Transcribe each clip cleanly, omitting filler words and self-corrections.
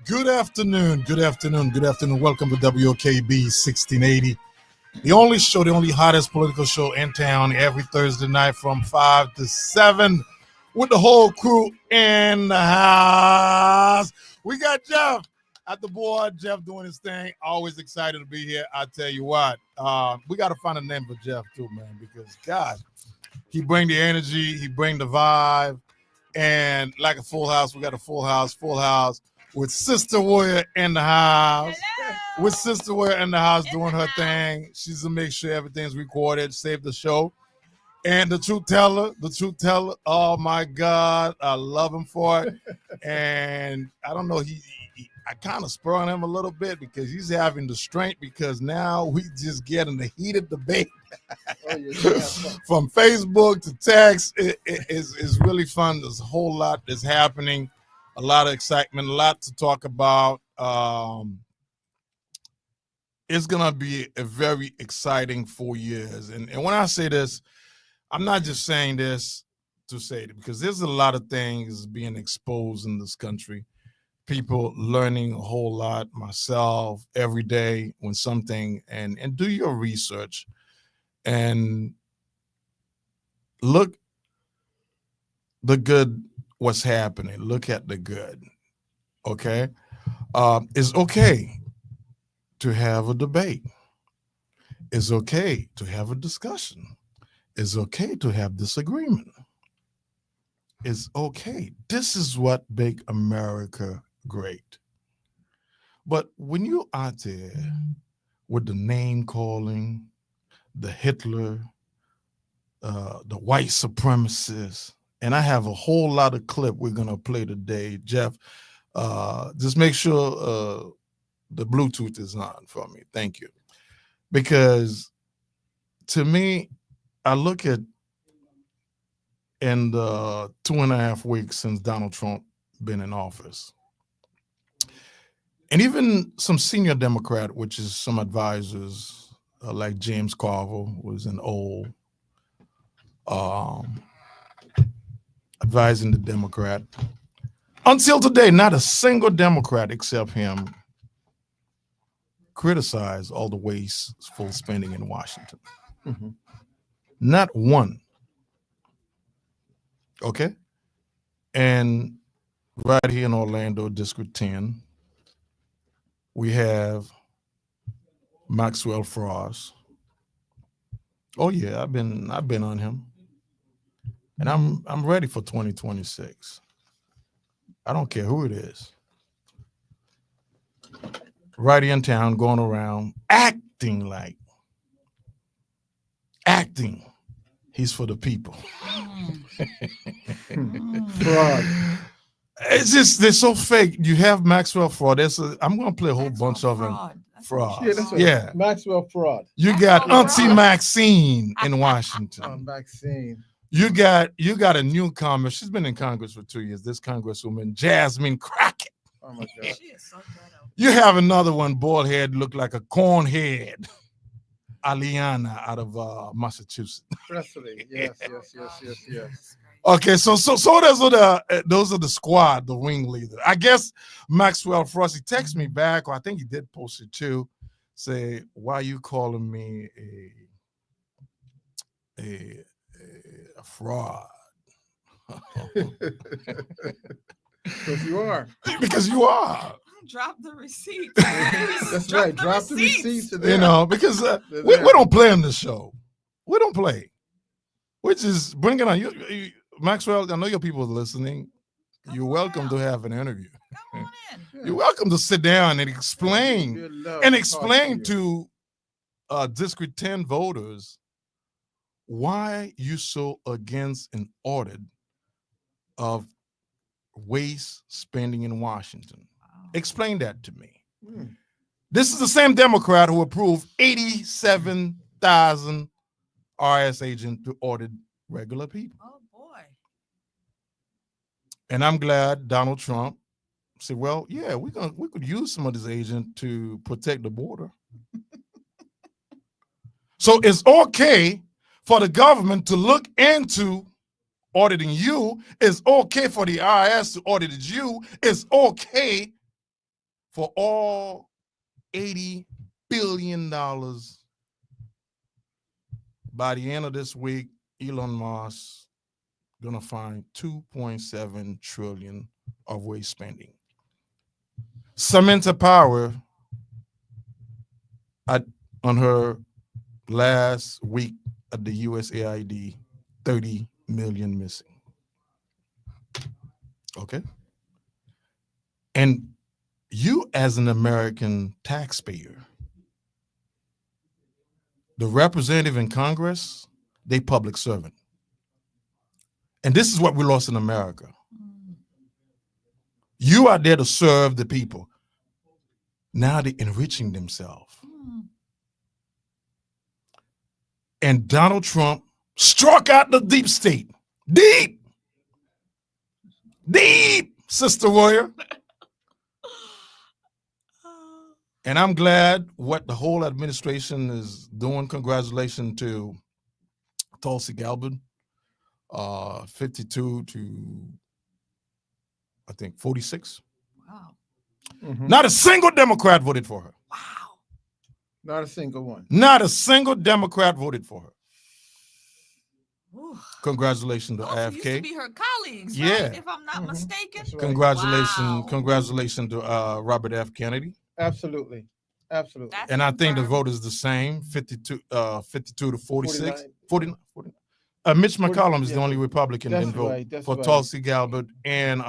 Good afternoon. Welcome to WOKB 1680. The only show, the only hottest political show in town every Thursday night from 5 to 7 with the whole crew in the house. We got Jeff at the board. Jeff doing his thing. Always excited to be here. I tell you what, we got to find a name for Jeff too, man, because God, he bring the energy, he bring the vibe, and like a full house, we got a full house with Sister Warrior in the house. Hello. With Sister Warrior in the house doing her thing. She's to make sure everything's recorded, save the show. And the truth teller, oh my God, I love him for it. And I don't know, I kind of spur on him a little bit because he's having the strength because now we just getting the heated debate. From Facebook to text, it's really fun. There's a whole lot that's happening, a lot of excitement, a lot to talk about. It's gonna be a very exciting 4 years, and when I say this, I'm not just saying this to say it because there's a lot of things being exposed in this country. People learning a whole lot. Myself every day when something and do your research. And look the good, what's happening. Look at the good, okay? It's okay to have a debate. It's okay to have a discussion. It's okay to have disagreement. It's okay. This is what make America great. But when you're out there with the name calling, the Hitler, the white supremacists, and I have a whole lot of clip we're gonna play today. Jeff, just make sure the Bluetooth is on for me. Thank you. Because to me, I look at in the 2.5 weeks since Donald Trump been in office, and even some senior Democrat, which is some advisors, like James Carville was an old advising the Democrat. Until today, not a single Democrat except him criticized all the wasteful spending in Washington. Mm-hmm. Not one. Okay? And right here in Orlando, District 10, we have Maxwell Frost. Oh yeah, I've been on him, and I'm ready for 2026. I don't care who it is. Right in town, going around acting he's for the people. Fraud. It's just they're so fake. You have Maxwell Fraud. I'm going to play a whole bunch of them. Fraud. Yeah, that's yeah. Maxwell Fraud. You got Auntie Maxine in Washington. Maxine. You got a newcomer. She's been in Congress for 2 years. This Congresswoman, Jasmine Crockett. Oh my God. She is so ghetto. You have another one, bald head, look like a corn head. Aliana out of Massachusetts. Presley. Yes. Okay, so those are the squad, the ringleader. I guess Maxwell Frost, he texted me back, or I think he did post it too. Say, why are you calling me a fraud? Because you are. Because you are. Drop the receipt. That's right. Drop the receipts. You know, because we don't play on the show. We don't play. We're just bringing on you, Maxwell. I know your people are listening. You're welcome to have an interview. Come on in. You're welcome to sit down and explain to District 10 voters why you so against an audit of waste spending in Washington. Explain that to me. This is the same Democrat who approved 87,000 IRS agents to audit regular people. Oh boy. And I'm glad Donald Trump said, well, yeah, we could use some of this agent to protect the border. So it's okay for the government to look into auditing you. It's okay for the IRS to audit you. It's okay for all $80 billion by the end of this week. Elon Musk gonna find 2.7 trillion of waste spending. Samantha Power on her last week at the USAID, 30 million missing. Okay. And you as an American taxpayer, the representative in Congress, they public servant. And this is what we lost in America. You are there to serve the people. Now they're enriching themselves. And Donald Trump struck out the deep state. Deep, Sister Warrior. And I'm glad what the whole administration is doing. Congratulations to Tulsi Gabbard, 52 to, I think, 46. Wow. Mhm. Not a single Democrat voted for her. Wow. Not a single one. Not a single Democrat voted for her. Ooh. Congratulations to Those used to IFK. be her colleagues, Yeah. right? If I'm not Mhm. mistaken. That's right. Congratulations, Wow. congratulations to Robert F. Kennedy. Absolutely. Absolutely. That's And I think the confirmed. vote is the same, 52 to 46. 49. 49. Mitch 40, McCollum is the yeah. only Republican That's in vote right, that's for right. Tulsi Gabbard and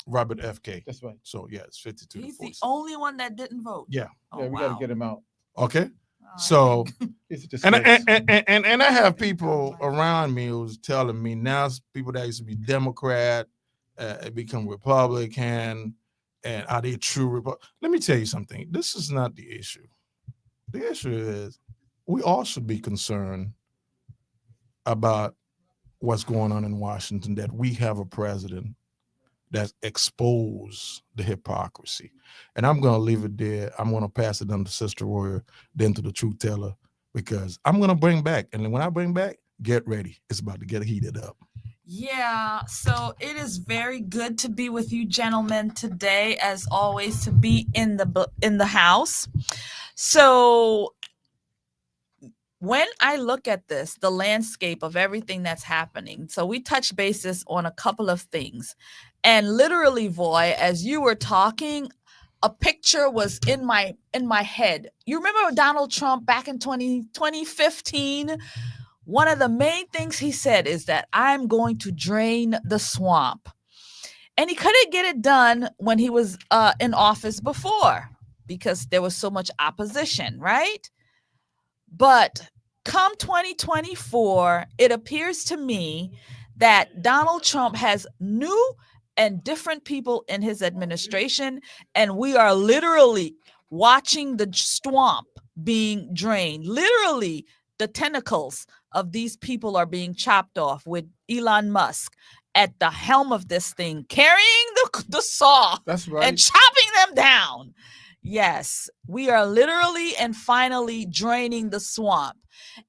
Robert F.K. That's right. So yeah, it's 52 to He's the 46. only one that didn't vote. Yeah. Oh, Yeah, we got to get him out. Okay. Oh, So It's a and disgrace. I have people around me who's telling me now people that used to be Democrat become Republican, and are they true Republican? Let me tell you something. This is not the issue. The issue is we all should be concerned about what's going on in Washington, that we have a president that's exposed the hypocrisy. And I'm going to leave it there. I'm going to pass it on to Sister Warrior, then to the truth teller, because I'm going to bring back. And when I bring back, get ready. It's about to get heated up. Yeah, so it is very good to be with you gentlemen today, as always, to be in the house. So when I look at this, the landscape of everything that's happening, so we touched bases on a couple of things. And literally, Voy, as you were talking, a picture was in my head. You remember Donald Trump back in 2015? One of the main things he said is that I'm going to drain the swamp. And he couldn't get it done when he was in office before because there was so much opposition, right? But come 2024, it appears to me that Donald Trump has new and different people in his administration, and we are literally watching the swamp being drained. Literally, the tentacles of these people are being chopped off with Elon Musk at the helm of this thing, carrying the saw. That's right. And chopping them down. Yes, we are literally and finally draining the swamp.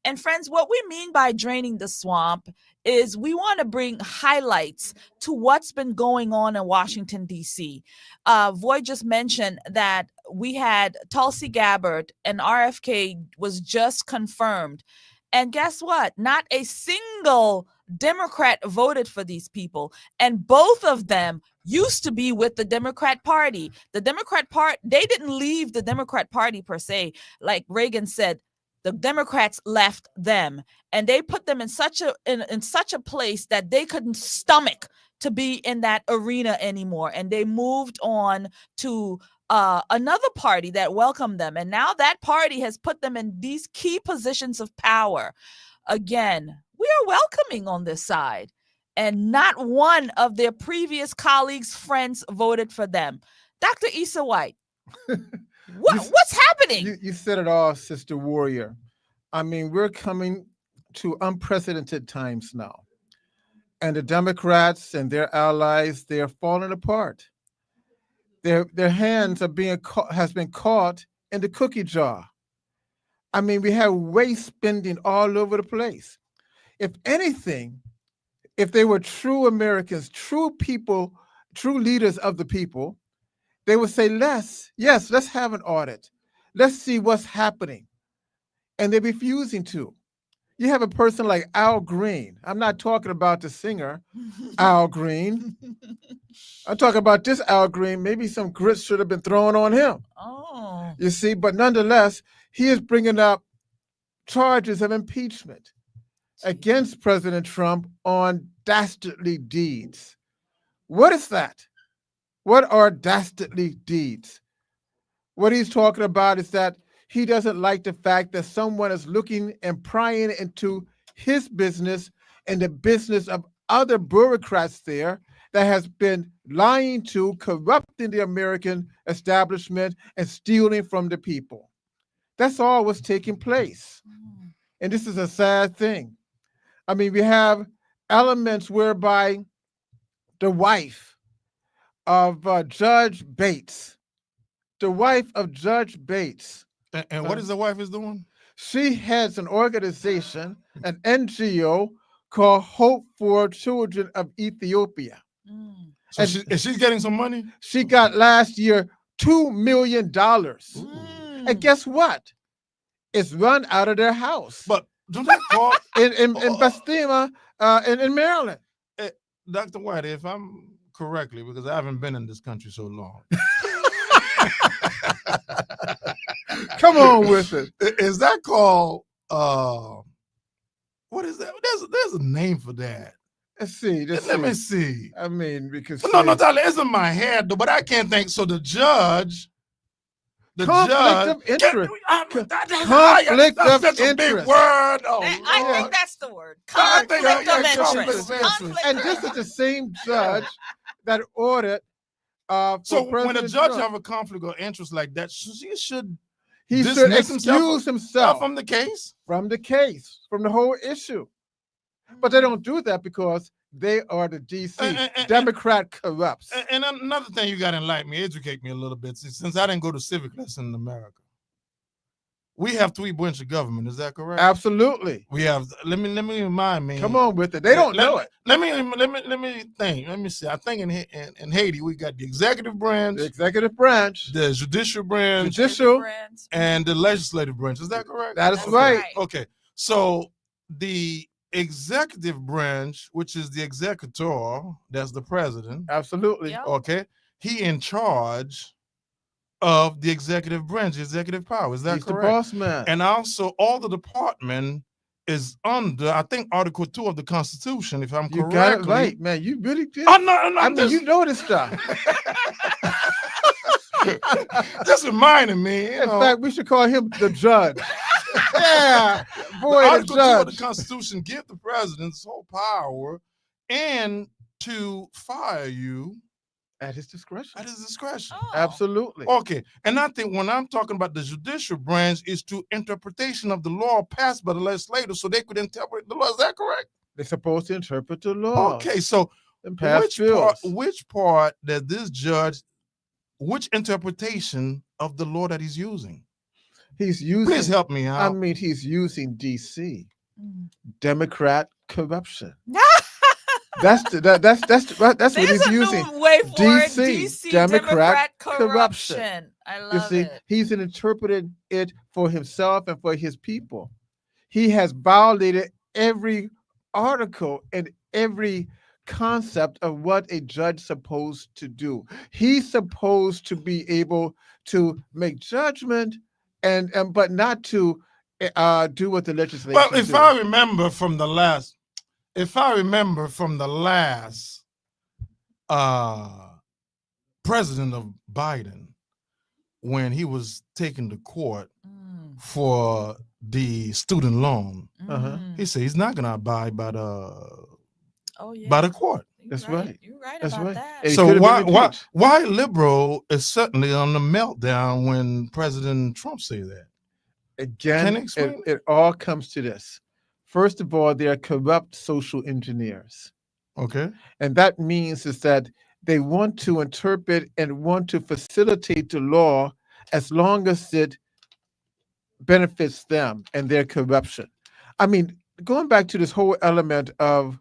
And friends, what we mean by draining the swamp is we want to bring highlights to what's been going on in Washington, D.C. Voy just mentioned that we had Tulsi Gabbard and RFK was just confirmed. And guess what? Not a single Democrat voted for these people. And both of them used to be with the Democrat Party. The Democrat Party, they didn't leave the Democrat Party per se. Like Reagan said, the Democrats left them, and they put them in such a place that they couldn't stomach to be in that arena anymore. And they moved on to another party that welcomed them. And now that party has put them in these key positions of power. Again, we are welcoming on this side. And not one of their previous colleagues, friends voted for them. Dr. Issa White, what's happening? You said it all, Sister Warrior. I mean, we're coming to unprecedented times now. And the Democrats and their allies, they're falling apart. Their hands are has been caught in the cookie jar. I mean, we have waste spending all over the place. If anything, if they were true Americans, true people, true leaders of the people, They would say, let's have an audit. Let's see what's happening. And they're refusing to. You have a person like Al Green. I'm not talking about the singer, Al Green. I'm talking about this Al Green. Maybe some grits should have been thrown on him. Oh. You see, but nonetheless, he is bringing up charges of impeachment against President Trump on dastardly deeds. What is that? What are dastardly deeds? What he's talking about is that he doesn't like the fact that someone is looking and prying into his business and the business of other bureaucrats there that has been lying to, corrupting the American establishment and stealing from the people. That's all what's taking place. And this is a sad thing. I mean, we have elements whereby the wife of Judge Bates, and what is the wife is doing? She heads an organization, an NGO called Hope for Children of Ethiopia. So and she's getting some money? She got last year $2 million. And guess what? It's run out of their house. But don't they call in Bestima, in Maryland. Dr. White, if I'm correctly, because I haven't been in this country so long. Come on with it. Is that called what is that? There's a name for that. Let's see. Let me see. I mean, because no, darling, it's in my head though, but I can't think. So the judge. Conflict of interest. Conflict of interest. A big word. Oh, I think that's the word. Conflict of interest. And this is the same judge that ordered. So when a judge have a conflict of interest like that, he should excuse himself from the case, from the whole issue. But they don't do that because they are the DC Democrat corrupts. And another thing you got to enlighten me, educate me a little bit, since I didn't go to civic lesson in America. We have 3 branches of government. Is that correct? Absolutely. We have. Let me remind me. Come on with it. They don't know it. Let me think. Let me see. I think in Haiti we got the executive branch, the judicial branch, and the legislative branch. Is that correct? That is right. Okay. So the executive branch, which is the executor, that's the president. Absolutely. Yep. Okay. He in charge of the executive branch, the executive power. Is that He's correct? The boss man. And also all the department is under, I think, Article 2 of the Constitution, if I'm correct. You got it right, man. You really did. Oh, no, I mean, you know this stuff. Just reminding me. In fact, we should call him the judge. Yeah, boy, the Article 2 judge. of the Constitution give the president this whole power and to fire you at his discretion. Oh. Absolutely. Okay. And I think when I'm talking about the judicial branch is to interpretation of the law passed by the legislature so they could interpret the law. Is that correct? They're supposed to interpret the law. Okay. So which part that this judge, which interpretation of the law that he's using? He's using. Please help me out. I mean, he's using DC Democrat corruption. That's what he's using. Way for DC Democrat corruption. I love it. He's interpreted it for himself and for his people. He has violated every article and every concept of what a judge is supposed to do. He's supposed to be able to make judgment and but not to do what the legislature. Well, if I remember from the last president of Biden, when he was taken to court for the student loan, he said he's not going to abide by the court. That's right. You're right That's about right. that. So why liberal is certainly on the meltdown when President Trump say that? Again, it all comes to this. First of all, they are corrupt social engineers. Okay. And that means is that they want to interpret and want to facilitate the law as long as it benefits them and their corruption. I mean, going back to this whole element of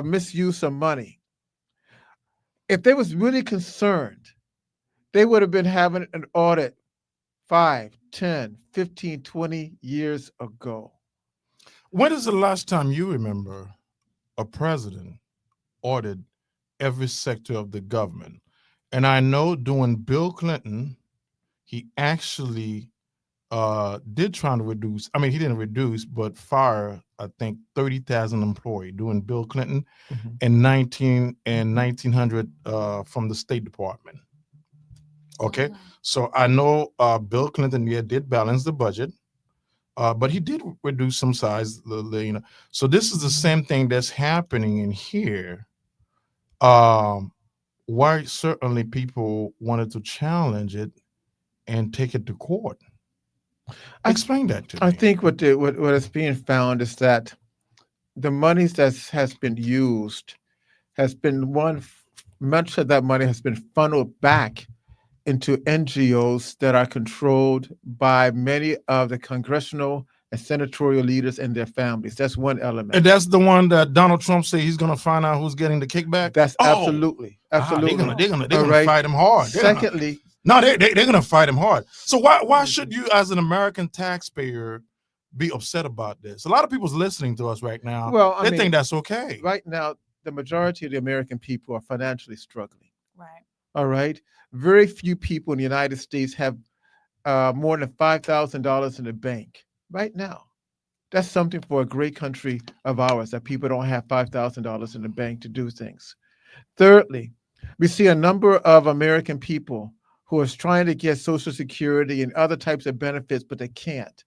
misuse of money, if they was really concerned They would have been having an audit 5, 10, 15, 20 years ago. When is the last time you remember a president ordered every sector of the government? And I know during Bill Clinton, he actually did try to reduce. I mean, he didn't reduce, but fire, I think, 30,000 employees during Bill Clinton Mhm. in 1900 from the State Department. Okay, Mhm. so I know Bill Clinton, yeah, did balance the budget, but he did reduce some size. So this is the same thing that's happening in here. Um, why certainly people wanted to challenge it and take it to court. I, Explain that to I me. think what is being found is that the monies that has been used has been much of that money has been funneled back into NGOs that are controlled by many of the congressional and senatorial leaders and their families. That's one element. And that's the one that Donald Trump said he's going to find out who's getting the kickback. That's Oh, absolutely, absolutely. they're All gonna right. fight him hard. Secondly, They're gonna fight him hard. So why should you, as an American taxpayer, be upset about this? A lot of people's listening to us right now. well, I They mean, think that's okay. right now, the majority of the American people are financially struggling. Right. All right. Very few people in the United States have more than $5,000 in the bank right now. That's something for a great country of ours that people don't have $5,000 in the bank to do things. Thirdly, we see a number of American people who are trying to get Social Security and other types of benefits, but they can't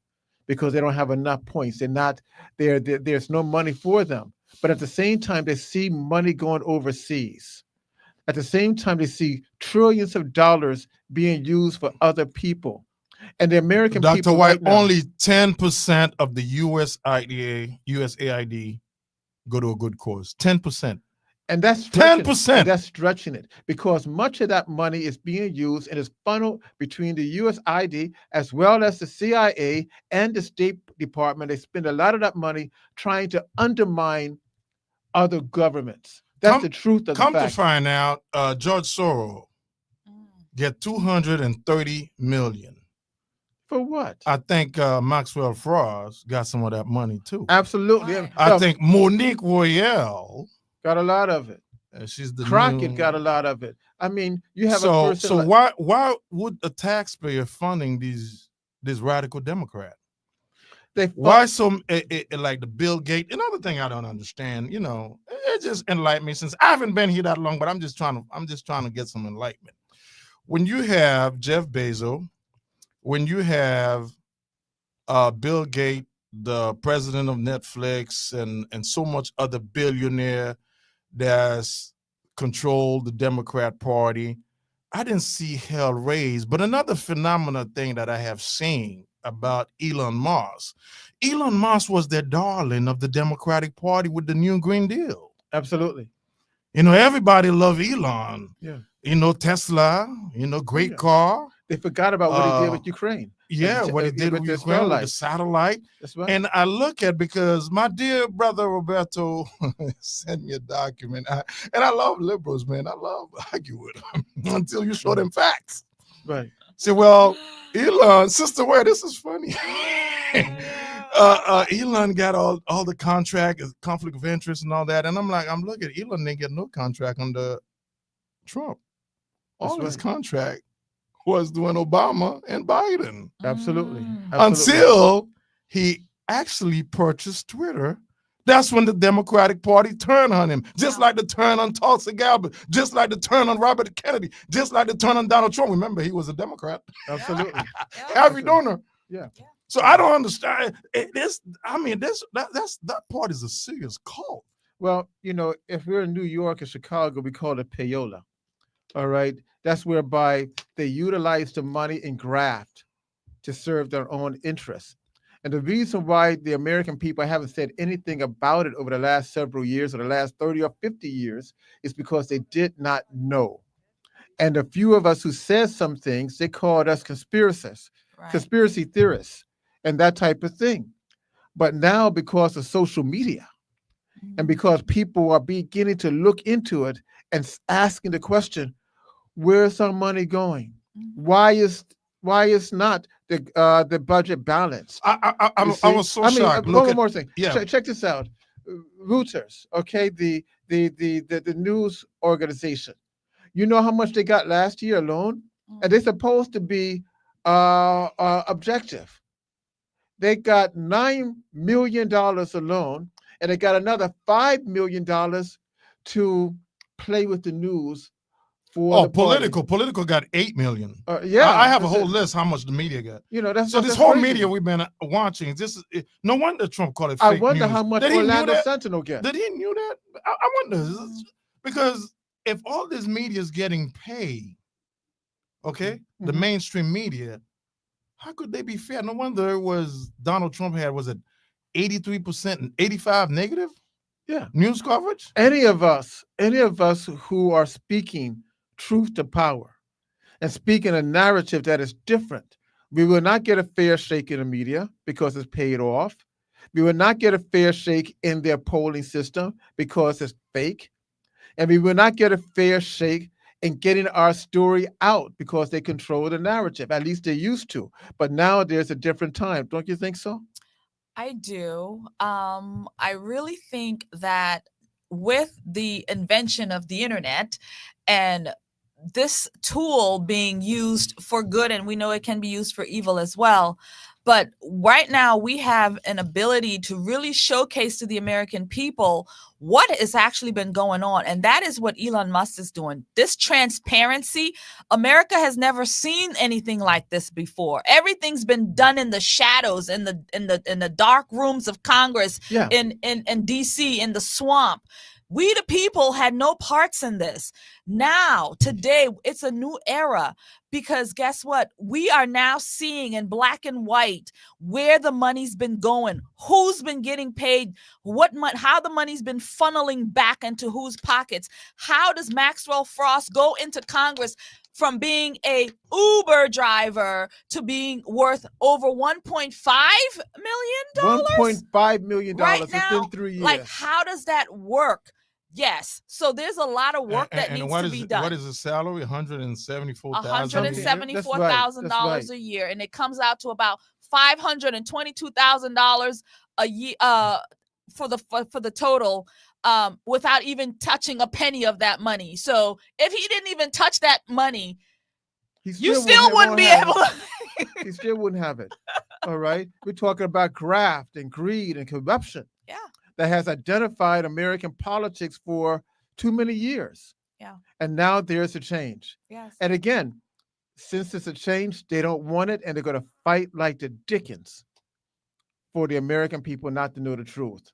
because they don't have enough points. There's no money for them. But at the same time, they see money going overseas. At the same time, they see trillions of dollars being used for other people. And the American Dr. people White, right now, only 10% of the USAID go to a good cause. 10%. and that's stretching 10%. and that's stretching it because much of that money is being used and is funneled between the USAID as well as the CIA and the State Department. They spend a lot of that money trying to undermine other governments. That's the truth of the Come to fact. find out, George Soros Mm. get 230 million. For what? I think Maxwell Frost got some of that money too. Absolutely. Right. I Well, think Monique Royale, got a lot of it. she's the Crockett new. got a lot of it. I mean, you have a So person so like, why would a taxpayer funding these radical Democrat? they Why so like the Bill Gates? Another thing I don't understand. It just enlightened me since I haven't been here that long, but I'm just trying to get some enlightenment. When you have Jeff Bezos, when you have Bill Gates, the president of Netflix, and so much other billionaire that's controlled the Democrat Party, I didn't see hell raised. But another phenomenal thing that I have seen about Elon Musk was the darling of the Democratic Party with the New Green Deal. absolutely. Everybody love Elon. Yeah. Tesla, great Yeah. car. They forgot about what he did with Ukraine. Yeah, what he did with the Ukraine with the satellite. That's right. And I look at, because my dear brother Roberto sent me a document. And I love liberals, man. I love arguing with them until you show them facts. Right. Say, well, Elon, Sister Ware, this is funny. Elon got all the contract, conflict of interest and all that. And I'm looking, Elon didn't get no contract under Trump. All That's his right. contract was doing Obama and Biden. Absolutely. Mm. Absolutely. Until he actually purchased Twitter. That's when the Democratic Party turned on him, just like the turn on Tulsi Gabbard, just like the turn on Robert Kennedy, just like the turn on Donald Trump. Remember, he was a Democrat. Absolutely. Yeah. Every donor. Yeah. So I don't understand that part is a serious cult. Well, if we're in New York or Chicago, we call it payola. All right. That's whereby they utilize the money in graft to serve their own interests. And the reason why the American people haven't said anything about it over the last several years or the last 30 or 50 years is because they did not know. And a few of us who said some things, they called us conspiracists, Right. conspiracy theorists, and that type of thing. But now, because of social media and because people are beginning to look into it and asking the question, Where's our money going? Mhm. Why is not the budget balanced? I See? was so I mean, shocked. one Look at more thing. yeah. Check this out. Reuters, okay, the news organization. You know how much they got last year alone? And they're supposed to be objective. They got $9 million alone, and they got another $5 million to play with the news for Oh, the party. Politico got 8 million. Yeah, I have a that's whole it. list how much the media got. You know, that's So that's this whole crazy. media we've been watching, no wonder Trump called it I fake wonder news. how much Did he knew Orlando that? Sentinel gets. Did he knew that? I wonder because if all this media is getting paid, okay, the Mhm. mainstream media, how could they be fair? No wonder it was Donald Trump was it 83% and 85 negative Yeah. news coverage? Any of us who are speaking truth to power and speaking a narrative that is different, we will not get a fair shake in the media because it's paid off. We will not get a fair shake in their polling system because it's fake. And we will not get a fair shake in getting our story out because they control the narrative. At least they used to. But now there's a different time. Don't you think so? I do. I really think that with the invention of the internet and this tool being used for good, and we know it can be used for evil as well. But right now, we have an ability to really showcase to the American people what has actually been going on. And that is what Elon Musk is doing. This transparency, America has never seen anything like this before. Everything's been done in the shadows, in the dark rooms of Congress, Yeah. in DC, in the swamp. We, the people, had no parts in this. Now, today, it's a new era because guess what? We are now seeing in black and white where the money's been going, who's been getting paid, how the money's been funneling back into whose pockets. How does Maxwell Frost go into Congress from being a Uber driver to being worth over $1.5 million? $1.5 million. Right It's now, been 3 years. like, how does that work? Yes. So there's a lot of work that needs to be done. What is his salary? $174,000. $174,000 That's right. a year, and it comes out to about $522,000 a year for the total, without even touching a penny of that money. So if he didn't even touch that money, you still wouldn't be able to. He still wouldn't have it. All right. We're talking about graft and greed and corruption. Yeah. That has identified American politics for too many years. Yeah. And now there's a change. Yes. And again, since it's a change, they don't want it, and they're going to fight like the Dickens for the American people not to know the truth.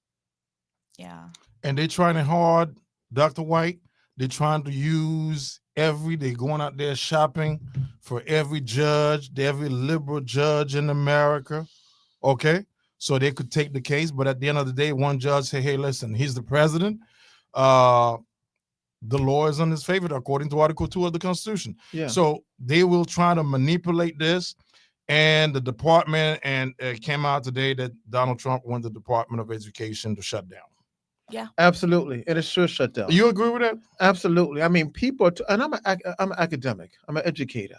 Yeah. And they're trying hard, Dr. White. They're trying to use they're going out there shopping for every judge, every liberal judge in America. Okay. So they could take the case, but at the end of the day, one judge say, hey, listen, he's the president. The law is in his favor, according to Article 2 of the Constitution. Yeah. So they will try to manipulate this. And the department, and it came out today that Donald Trump wanted the Department of Education to shut down. Yeah. Absolutely. And it should shut down. You agree with that? Absolutely. I mean, people, and I'm an academic, I'm an educator.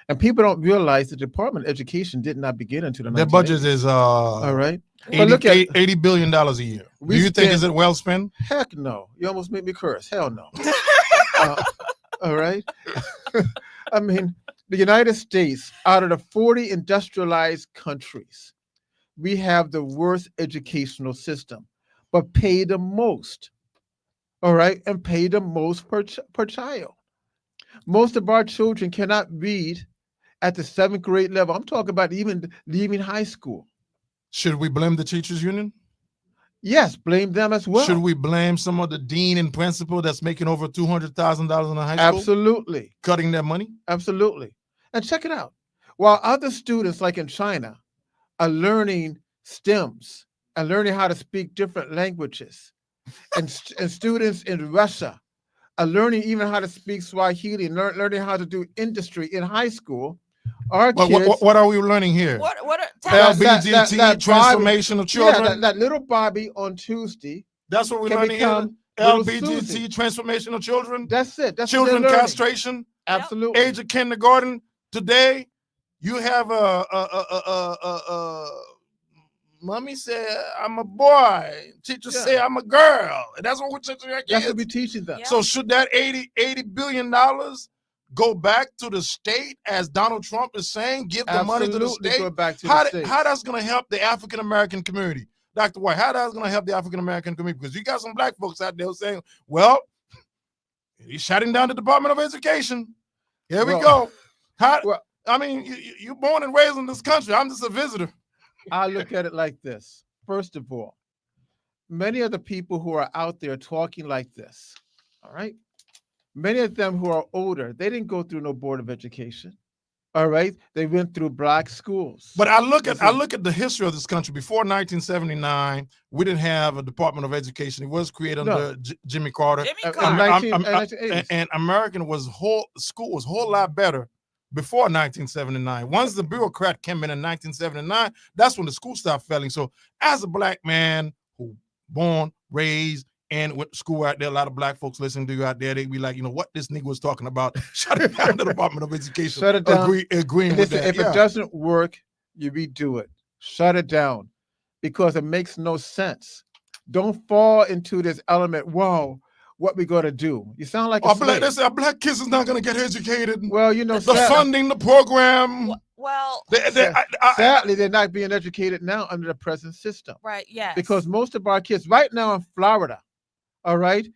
And people don't realize the Department of Education did not begin until the 1980s. Their budget is all right. But look at $80 billion a year. Do you think is it well spent? Heck no. You almost made me curse. Hell no. All right. I mean, the United States, out of the 40 industrialized countries, we have the worst educational system, but pay the most. All right. And pay the most per child. Most of our children cannot read at the 7th grade level. I'm talking about even leaving high school. Should we blame the teachers union? Yes, blame them as well. Should we blame some of the dean and principal that's making over $200,000 in a high school? Absolutely. Cutting their money? Absolutely. And check it out. While other students, like in China, are learning STEMs and learning how to speak different languages, and students in Russia are learning even how to speak Swahili and learning how to do industry in high school, our kids... What are we learning here? What LBGT, transformation of children? Yeah, that little Bobby on Tuesday. That's what we're learning here? LBGT, transformation of children? That's it. That's children castration? Absolutely. age of kindergarten. Today, you have mommy said I'm a boy. Teacher say I'm a girl. And that's what we're teaching our kids. That's what we're teaching them. So should that $80 billion go back to the state, as Donald Trump is saying? Give the money to the state. Go back to the state. How that's going to help the African American community, Dr. White? How that's going to help the African American community? Because you got some black folks out there saying, "Well, he's shutting down the Department of Education." Here we go. I mean, you're born and raised in this country. I'm just a visitor. I look at it like this. First of all, many of the people who are out there talking like this, all right, many of them who are older, they didn't go through no board of education. All right, they went through black schools. But I look at the history of this country. Before 1979, we didn't have a Department of Education. It was created under Jimmy Carter. And American school was a whole lot better before 1979. Once the bureaucrat came in 1979, that's when the school stopped failing. So as a black man who born, raised, and went to school out there, a lot of black folks listening to you out there, they'd be like, you know what this nigga was talking about. Shut it down, the Department of Education. Shut it down. Agreeing with that. If it doesn't work, you redo it. Shut it down, because it makes no sense. Don't fall into this element. Whoa, what we gonna do? You sound like they say a black kids is not gonna get educated. Well, you know, the funding, the program. Well, sadly, they're not being educated now under the present system. Right. Yes. Because most of our kids right now in Florida, all right,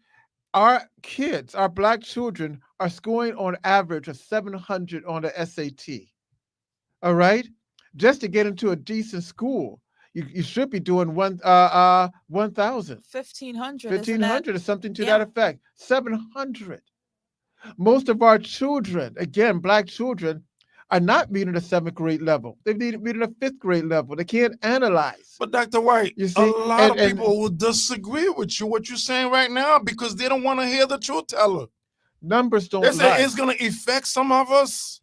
our kids, our black children, are scoring on average of 700 on the SAT. All right, just to get into a decent school. You should be doing 1,000. 1,500. 1,500 or something to that effect. 700. Most of our children, again, black children, are not meeting the 7th grade level. They're meeting the 5th grade level. They can't analyze. But Dr. White, you see, a lot of people will disagree with you, what you're saying right now, because they don't want to hear the truth teller. Numbers don't lie. They say it's going to affect some of us.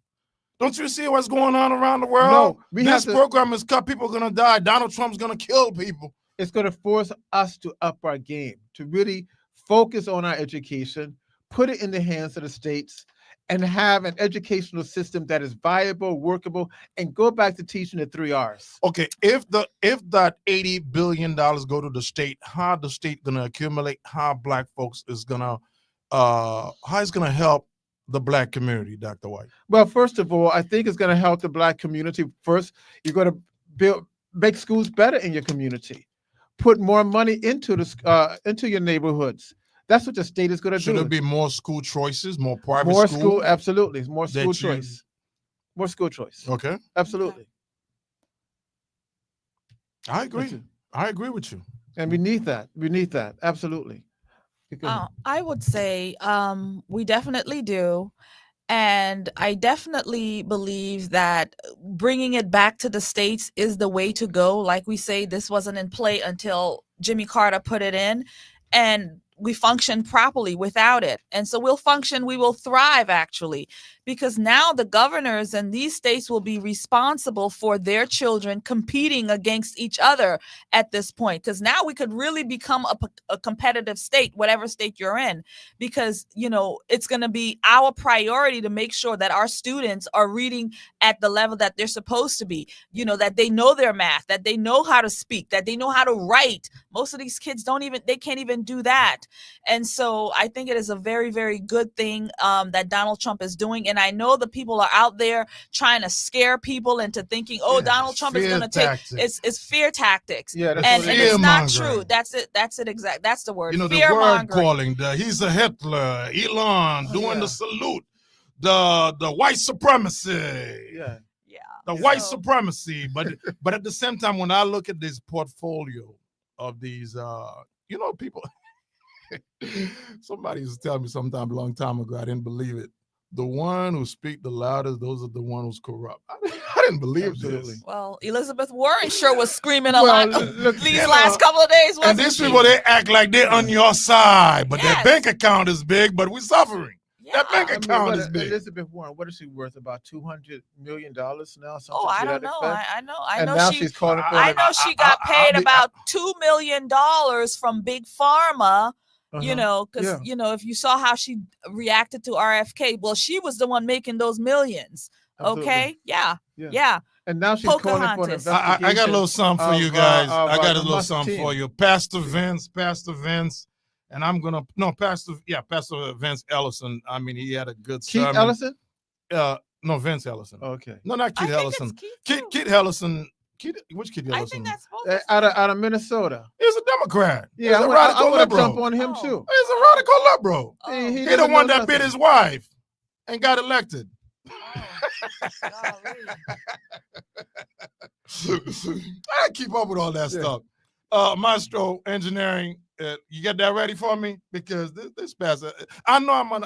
Don't you see what's going on around the world? No, this program is cut. People are going to die. Donald Trump's going to kill people. It's going to force us to up our game, to really focus on our education, put it in the hands of the states, and have an educational system that is viable, workable, and go back to teaching the 3 R's. Okay, if that $80 billion go to the state, how the state going to accumulate? How black folks is going to, how it's going to help the black community, Dr. White? Well, first of all, I think it's going to help the black community. First, you're going to make schools better in your community. Put more money into your neighborhoods. That's what the state is going to do. Should there be more school choices, more private school? Absolutely, more school choice. More school choice. Okay. Absolutely. I agree. I agree with you. And we need that. We need that. Absolutely. I would say we definitely do. And I definitely believe that bringing it back to the states is the way to go. Like we say, this wasn't in play until Jimmy Carter put it in. And we function properly without it. And so we will thrive, actually, because now the governors in these states will be responsible for their children competing against each other at this point. Because now we could really become a competitive state, whatever state you're in, because, you know, it's going to be our priority to make sure that our students are reading at the level that they're supposed to be, you know, that they know their math, that they know how to speak, that they know how to write. Most of these kids they can't even do that. And so I think it is a very, very good thing that Donald Trump is doing. And I know the people are out there trying to scare people into thinking, Donald Trump is going to take it's fear tactics. Yeah, and it's not true. That's it. That's it. Exact. That's the word. You know, the word calling. He's a Hitler. Elon doing the salute. The white supremacy. Yeah. The white supremacy. But at the same time, when I look at this portfolio of these, you know, people. Somebody used to tell me sometime a long time ago, I didn't believe it. The one who speak the loudest, those are the one who's corrupt. I didn't believe this. Well, Elizabeth Warren sure was screaming a lot these last couple of days. And these people, they act like they're on your side, but their bank account is big, but we're suffering. Yeah. That bank account is big. Elizabeth Warren, what is she worth? About $200 million now? I don't know. I know. Now she's calling for I know she got paid about $2 million from Big Pharma You know, because if you saw how she reacted to RFK, well, she was the one making those millions. Absolutely. Okay, yeah. And now she's calling for an Pocahontas. investigation. I got a little something for you guys. I got a the little Musk something team. for you. Pastor Vince, and I'm gonna Pastor Vince Ellison. I mean, he had a good Keith sermon. Ellison? No, Vince Ellison. Okay. No, not Keith Ellison. Keith Ellison. Which Keith Ellison? I think that's both. Out of Minnesota. He's a Democrat. Yeah, he's a radical liberal. Jump on him too. He's a radical liberal. He the one that bit his wife and got elected. I keep up with all that stuff. Maestro Engineering, you get that ready for me? Because this pastor, I know I'm on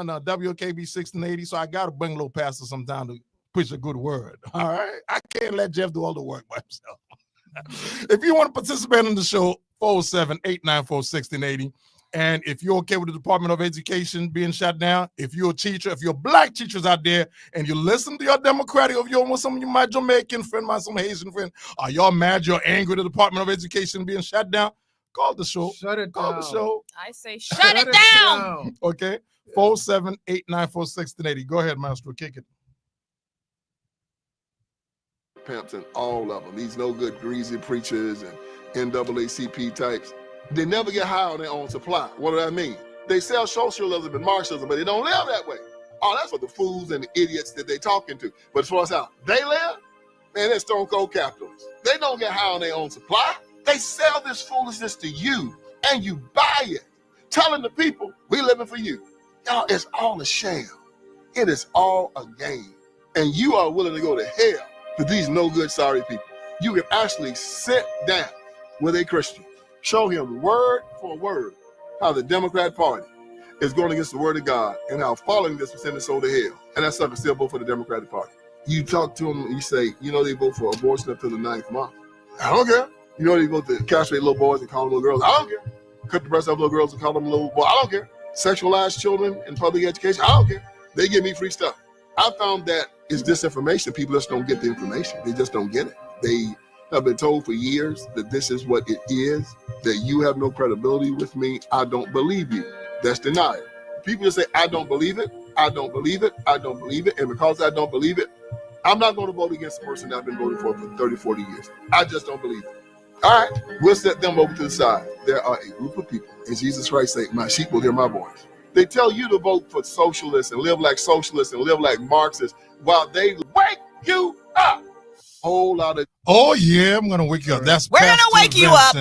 a WOKB 1680, so I got to bring a little pastor sometime to preach a good word. All right? I can't let Jeff do all the work by himself. If you want to participate in the show, 407-894-1680. And if you're okay with the Department of Education being shut down, if you're a teacher, if you're black teachers out there and you listen to your Democratic, or you're some of you, my Jamaican friend, some Haitian friend, are y'all mad, you're angry at the Department of Education being shut down? Call the show. Shut it Call down. the show. I say shut it down. Okay. 407-894-1680. Go ahead, Maestro. Kick it. Pimps and all of them, these no good greasy preachers and NAACP types, they never get high on their own supply. What do that mean? They sell socialism and Marxism, but they don't live that way. Oh, that's for the fools and the idiots that they talking to. But as far as how they live, man, they're stone cold capitalists. They don't get high on their own supply. They sell this foolishness to you, and you buy it, telling the people, we living for you. Y'all, it's all a sham. It is all a game. And you are willing to go to hell for these no good, sorry people. You can actually sit down with a Christian, show him word for word how the Democrat Party is going against the word of God and how following this will send his soul to hell. And that sucker still vote for the Democratic Party. You talk to them and you say, they vote for abortion up to the 9th month. I don't care. They vote to castrate little boys and call them little girls. I don't care. Cut the breasts off little girls and call them little boys. I don't care. Sexualize children in public education. I don't care. They give me free stuff. I found that it's disinformation. People just don't get the information. They just don't get it. They have been told for years that this is what it is, that you have no credibility with me. I don't believe you. That's denial. People just say, I don't believe it. I don't believe it. I don't believe it. And because I don't believe it, I'm not going to vote against the person that I've been voting for 30, 40 years. I just don't believe it. All right, we'll set them over to the side. There are a group of people, and Jesus Christ say, my sheep will hear my voice. They tell you to vote for socialists and live like socialists and live like Marxists while they wake you up. Whole lot of. Oh yeah, I'm gonna wake you up. We're gonna wake you up.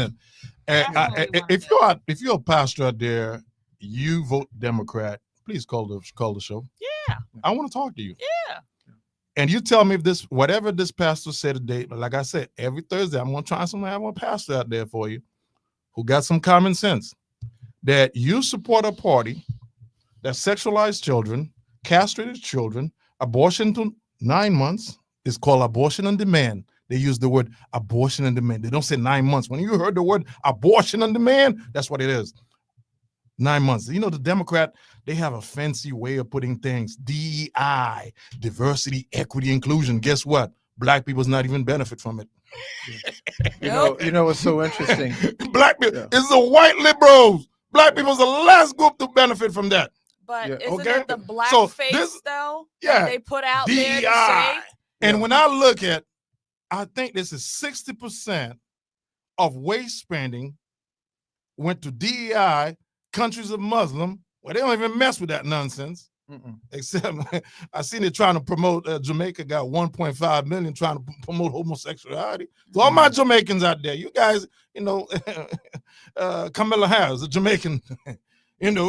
If you're a pastor out there, you vote Democrat. Please call the show. Yeah, I want to talk to you. Yeah. And you tell me if whatever this pastor said today, like I said, every Thursday, I'm going to try to have a pastor out there for you who got some common sense, that you support a party that sexualized children, castrated children, abortion to 9 months is called abortion on demand. They use the word abortion on demand. They don't say 9 months. When you heard the word abortion on demand, that's what it is. 9 months. The Democrat, they have a fancy way of putting things. DEI, diversity, equity, inclusion. Guess what? Black people's not even benefit from it. You know what's so interesting? Black people, it's the white liberals. Black people's the last group to benefit from that. But isn't it the black face, though, that they put out DEI. there to say? And when I look at, I think this is 60% of waste spending went to DEI, countries of Muslim, where they don't even mess with that nonsense. Except I seen it trying to promote, Jamaica got 1.5 million trying to promote homosexuality. So all my Jamaicans out there, you guys, Kamala Harris, a Jamaican,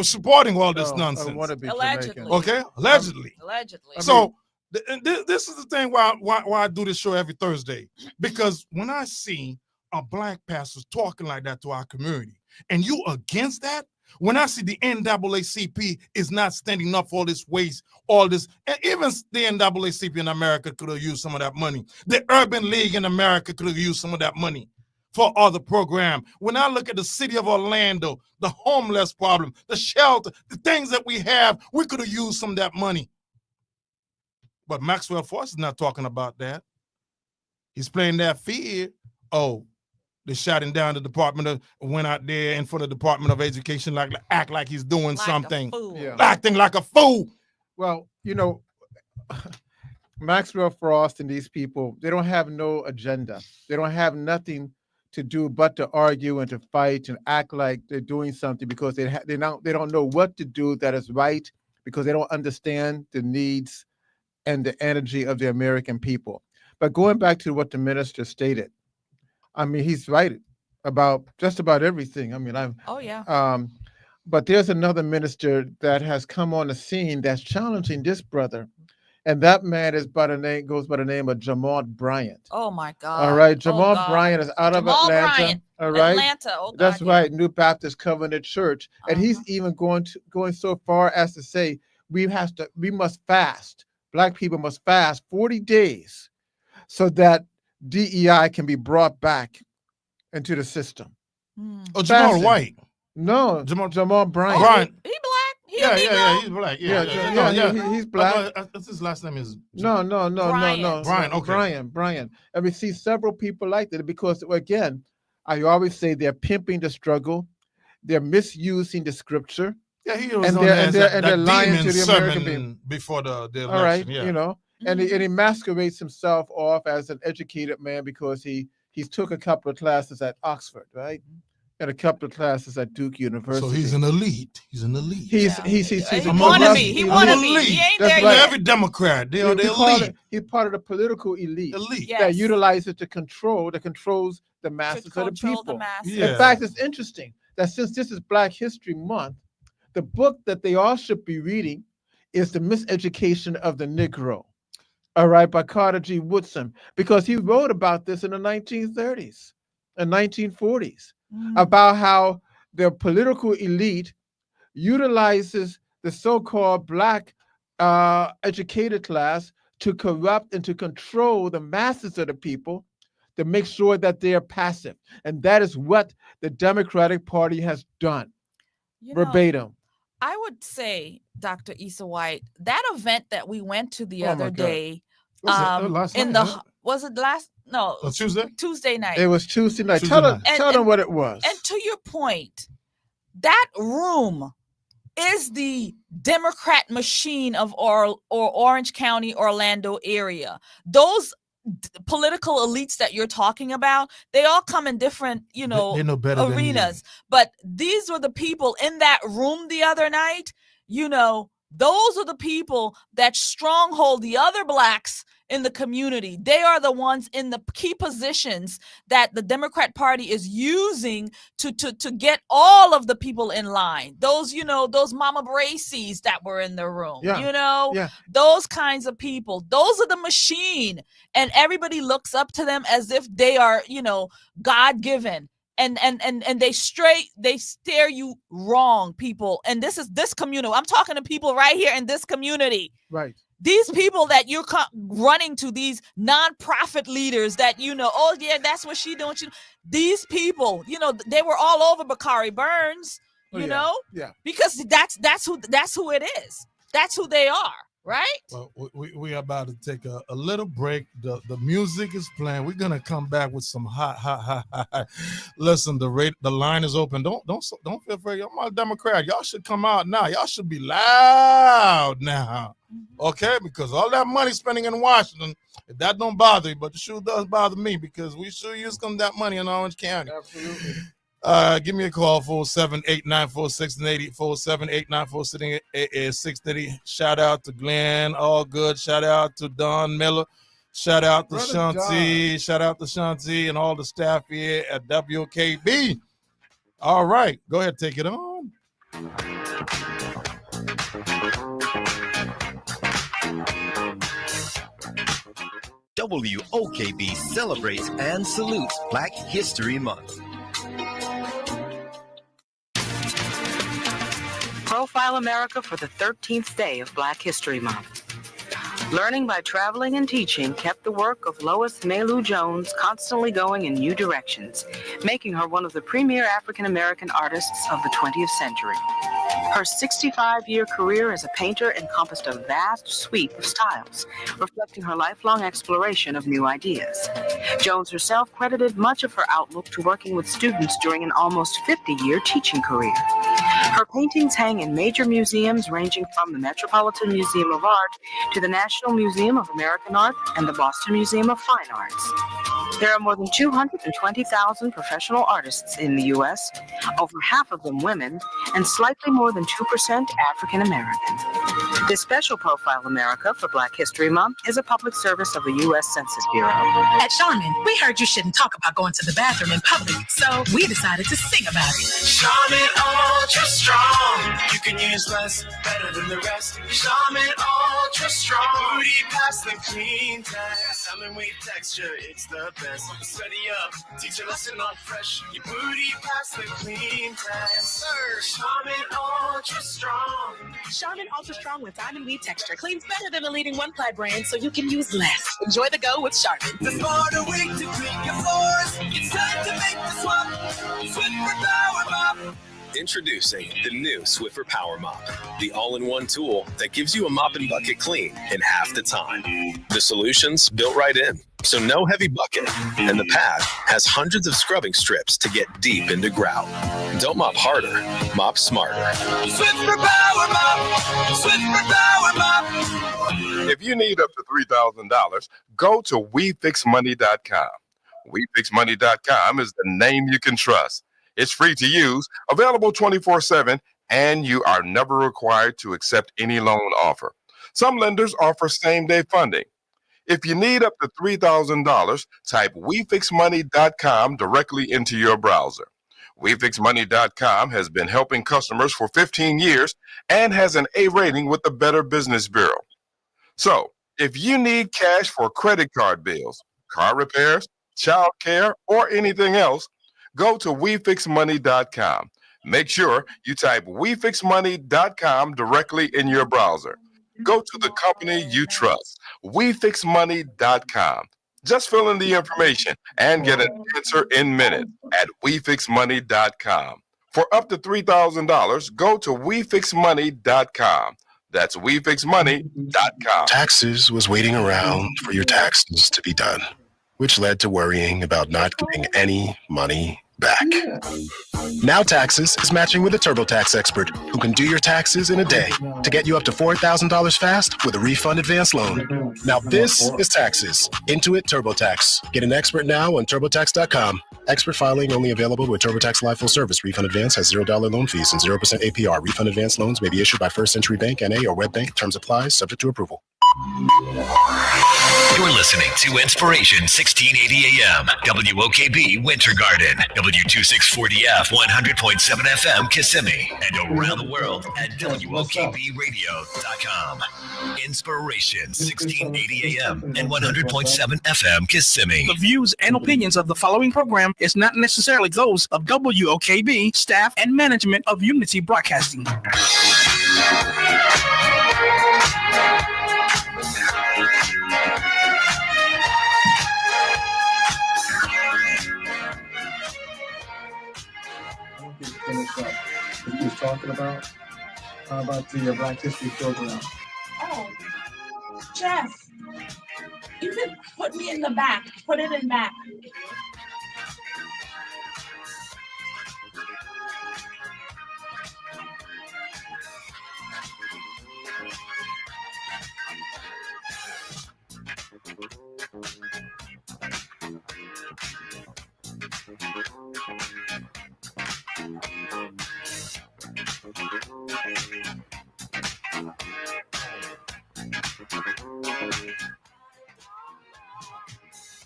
supporting all this nonsense. I want to be Allegedly. Jamaican. Okay, allegedly. Allegedly. So this is the thing why I do this show every Thursday, because when I see a black pastor talking like that to our community, and you against that, when I see the NAACP is not standing up for all this waste, all this, and even the NAACP in America could have used some of that money. The Urban League in America could have used some of that money for other program. When I look at the city of Orlando, the homeless problem, the shelter, the things that we have, we could have used some of that money. But Maxwell Force is not talking about that. He's playing that fear. Oh, They shot him down. Went out there in front of the Department of Education, act like he's doing something, acting like a fool. Well, Maxwell Frost and these people, they don't have no agenda. They don't have nothing to do but to argue and to fight and act like they're doing something because they don't know what to do that is right, because they don't understand the needs and the energy of the American people. But going back to what the minister stated, I mean, he's right about just about everything. I mean, but there's another minister that has come on the scene that's challenging this brother, and that man goes by the name of Jamal Bryant. Oh my God! All right, Jamal Bryant is out of Atlanta. Bryant. All right, Atlanta. Oh, God, that's right, New Baptist Covenant Church, and he's even going so far as to say we must fast. Black people must fast 40 days so that DEI can be brought back into the system. Oh, Jamal White. No, Jamal Bryant. Bryant. He black. He's black. He's black. His last name is No. Brian. Okay. Brian. And we see several people like that because, again, I always say they're pimping the struggle, they're misusing the scripture. Yeah, he was and on they're lying to the American people before the election. All right, and he masquerades himself off as an educated man because he's took a couple of classes at Oxford, right? And a couple of classes at Duke University. So he's an elite. He's an elite. He wanna be. He ain't That's there right. yet. Every Democrat, they're elite. He's part of the political elite. Yes. That utilizes that controls the masses of the people. In fact, it's interesting that since this is Black History Month, the book that they all should be reading is The Miseducation of the Negro, all right, by Carter G. Woodson, because he wrote about this in the 1930s and 1940s, about how the political elite utilizes the so-called Black educated class to corrupt and to control the masses of the people to make sure that they are passive. And that is what the Democratic Party has done, verbatim. I would say, Dr. Issa White, that event that we went to the other day, Tuesday night. It was Tuesday night. Tell them what it was. And to your point, that room is the Democrat machine of Orange County, Orlando area. Those political elites that you're talking about, they all come in different, they know better arenas. But these were the people in that room the other night. Those are the people that stronghold the other Blacks in the community. They are the ones in the key positions that the Democrat Party is using to get all of the people in line. Those, those Mama Bracy's that were in the room, those kinds of people. Those are the machine. And everybody looks up to them as if they are, God-given. And they stare you wrong, people. And this community. I'm talking to people right here in this community. Right. These people that you're running to, these nonprofit leaders that oh yeah, that's what she doing. These people, they were all over Bakari Burns, because that's who it is. That's who they are. Right? Well, we are about to take a little break. The music is playing. We're gonna come back with some hot. Listen, the line is open. Don't feel afraid. I'm a Democrat. Y'all should come out now. Y'all should be loud now. Okay? Because all that money spending in Washington, that don't bother you, but it sure does bother me because we sure use some of that money in Orange County. Absolutely. Give me a call, 478-946-80, 478-946-630. Shout out to Glenn, all good. Shout out to Don Miller. Shout out to Shanti. Shout out to Shanti and all the staff here at WOKB. All right, go ahead, take it on. WOKB celebrates and salutes Black History Month. Profile America for the 13th day of Black History Month. Learning by traveling and teaching kept the work of Lois Mailou Jones constantly going in new directions, making her one of the premier African-American artists of the 20th century. Her 65-year career as a painter encompassed a vast sweep of styles, reflecting her lifelong exploration of new ideas. Jones herself credited much of her outlook to working with students during an almost 50-year teaching career. Her paintings hang in major museums ranging from the Metropolitan Museum of Art to the National Museum of American Art and the Boston Museum of Fine Arts. There are more than 220,000 professional artists in the U.S., over half of them women, and slightly more than 2% African American. This special Profile America for Black History Month is a public service of the U.S. Census Bureau. At Charmin, we heard you shouldn't talk about going to the bathroom in public, so we decided to sing about it. Charmin Ultra Strong. You can use less, better than the rest. Charmin Ultra Strong. Booty past the clean test. Salmon weight texture, it's the best. Study up, teach a lesson on fresh. Your booty past the clean test. Charmin Ultra Strong. Charmin Ultra Strong with diamond weave texture cleans better than the leading one-ply brand, so you can use less. Enjoy the go with Charmin. The smarter way to clean your floors. It's time to make the swap. Swiffer Power Mop. Introducing the new Swiffer Power Mop, the all-in-one tool that gives you a mop and bucket clean in half the time. The solution's built right in, so no heavy bucket, and the pad has hundreds of scrubbing strips to get deep into grout. Don't mop harder, mop smarter. Swiffer Power Mop. Swiffer Power Mop. If you need up to $3,000, go to WeFixMoney.com. WeFixMoney.com is the name you can trust. It's free to use, available 24/7, and you are never required to accept any loan offer. Some lenders offer same-day funding. If you need up to $3,000, type WeFixMoney.com directly into your browser. WeFixMoney.com has been helping customers for 15 years and has an A rating with the Better Business Bureau. So, if you need cash for credit card bills, car repairs, child care, or anything else, go to WeFixMoney.com. Make sure you type WeFixMoney.com directly in your browser. Go to the company you trust, WeFixMoney.com. Just fill in the information and get an answer in minutes at WeFixMoney.com. For up to $3,000, go to WeFixMoney.com. That's WeFixMoney.com. Taxes was waiting around for your taxes to be done, which led to worrying about not getting any money back. Now Taxes is matching with a TurboTax expert who can do your taxes in a day to get you up to $4,000 fast with a refund advance loan. Now this is Taxes. Intuit TurboTax. Get an expert now on TurboTax.com. Expert filing only available with TurboTax Live Full Service. Refund advance has $0 loan fees and 0% APR. Refund advance loans may be issued by First Century Bank, N.A. or WebBank. Terms apply. Subject to approval. You're listening to Inspiration 1680 AM, WOKB Winter Garden, W2640F 100.7 FM Kissimmee, and around the world at WOKBradio.com. Inspiration 1680 AM and 100.7 FM Kissimmee. The views and opinions of the following program is not necessarily those of WOKB, staff, and management of Unity Broadcasting. Finish up. What he was talking about the Black History program. Oh, Jeff, you can put me in the back. Put it in back.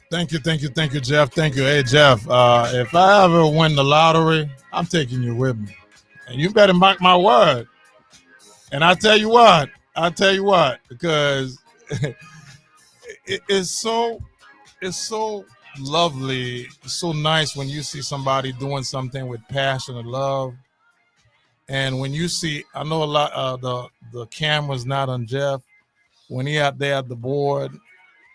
Thank you, Jeff. Thank you. Hey, Jeff, if I ever win the lottery, I'm taking you with me. And you better mark my word. And I tell you what, because it's so lovely, it's so nice when you see somebody doing something with passion and love. And when you see, I know a lot, the camera's not on Jeff. When he out there at the board,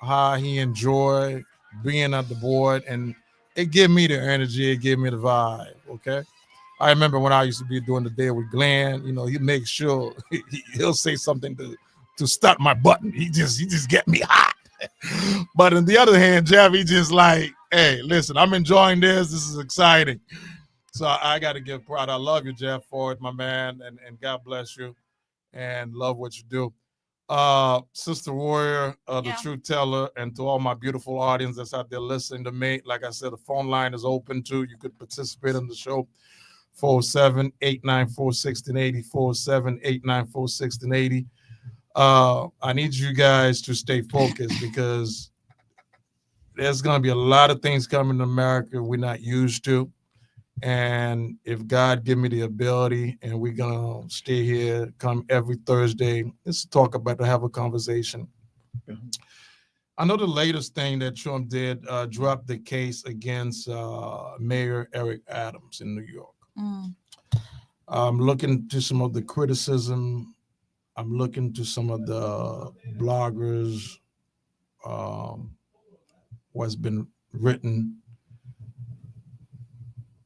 how he enjoyed being at the board, and it give me the energy, it give me the vibe, okay? I remember when I used to be doing the day with Glenn, you know, he makes sure he'll say something to stop my button. He just get me hot. But on the other hand, Jeff, he just like, hey, listen, I'm enjoying this. This is exciting. So I got to give pride. I love you, Jeff, for it, my man, and God bless you, and love what you do. Sister Warrior, the truth teller, and to all my beautiful audience that's out there listening to me, like I said, the phone line is open too. You could participate in the show. 407-894-1680, 407-894-1680. I need you guys to stay focused because there's going to be a lot of things coming to America we're not used to. And if God give me the ability, and we're going to stay here, come every Thursday, let's talk about to have a conversation. I know the latest thing that Trump did, dropped the case against Mayor Eric Adams in New York. I'm looking to some of the criticism. I'm looking to some of the bloggers, what's been written.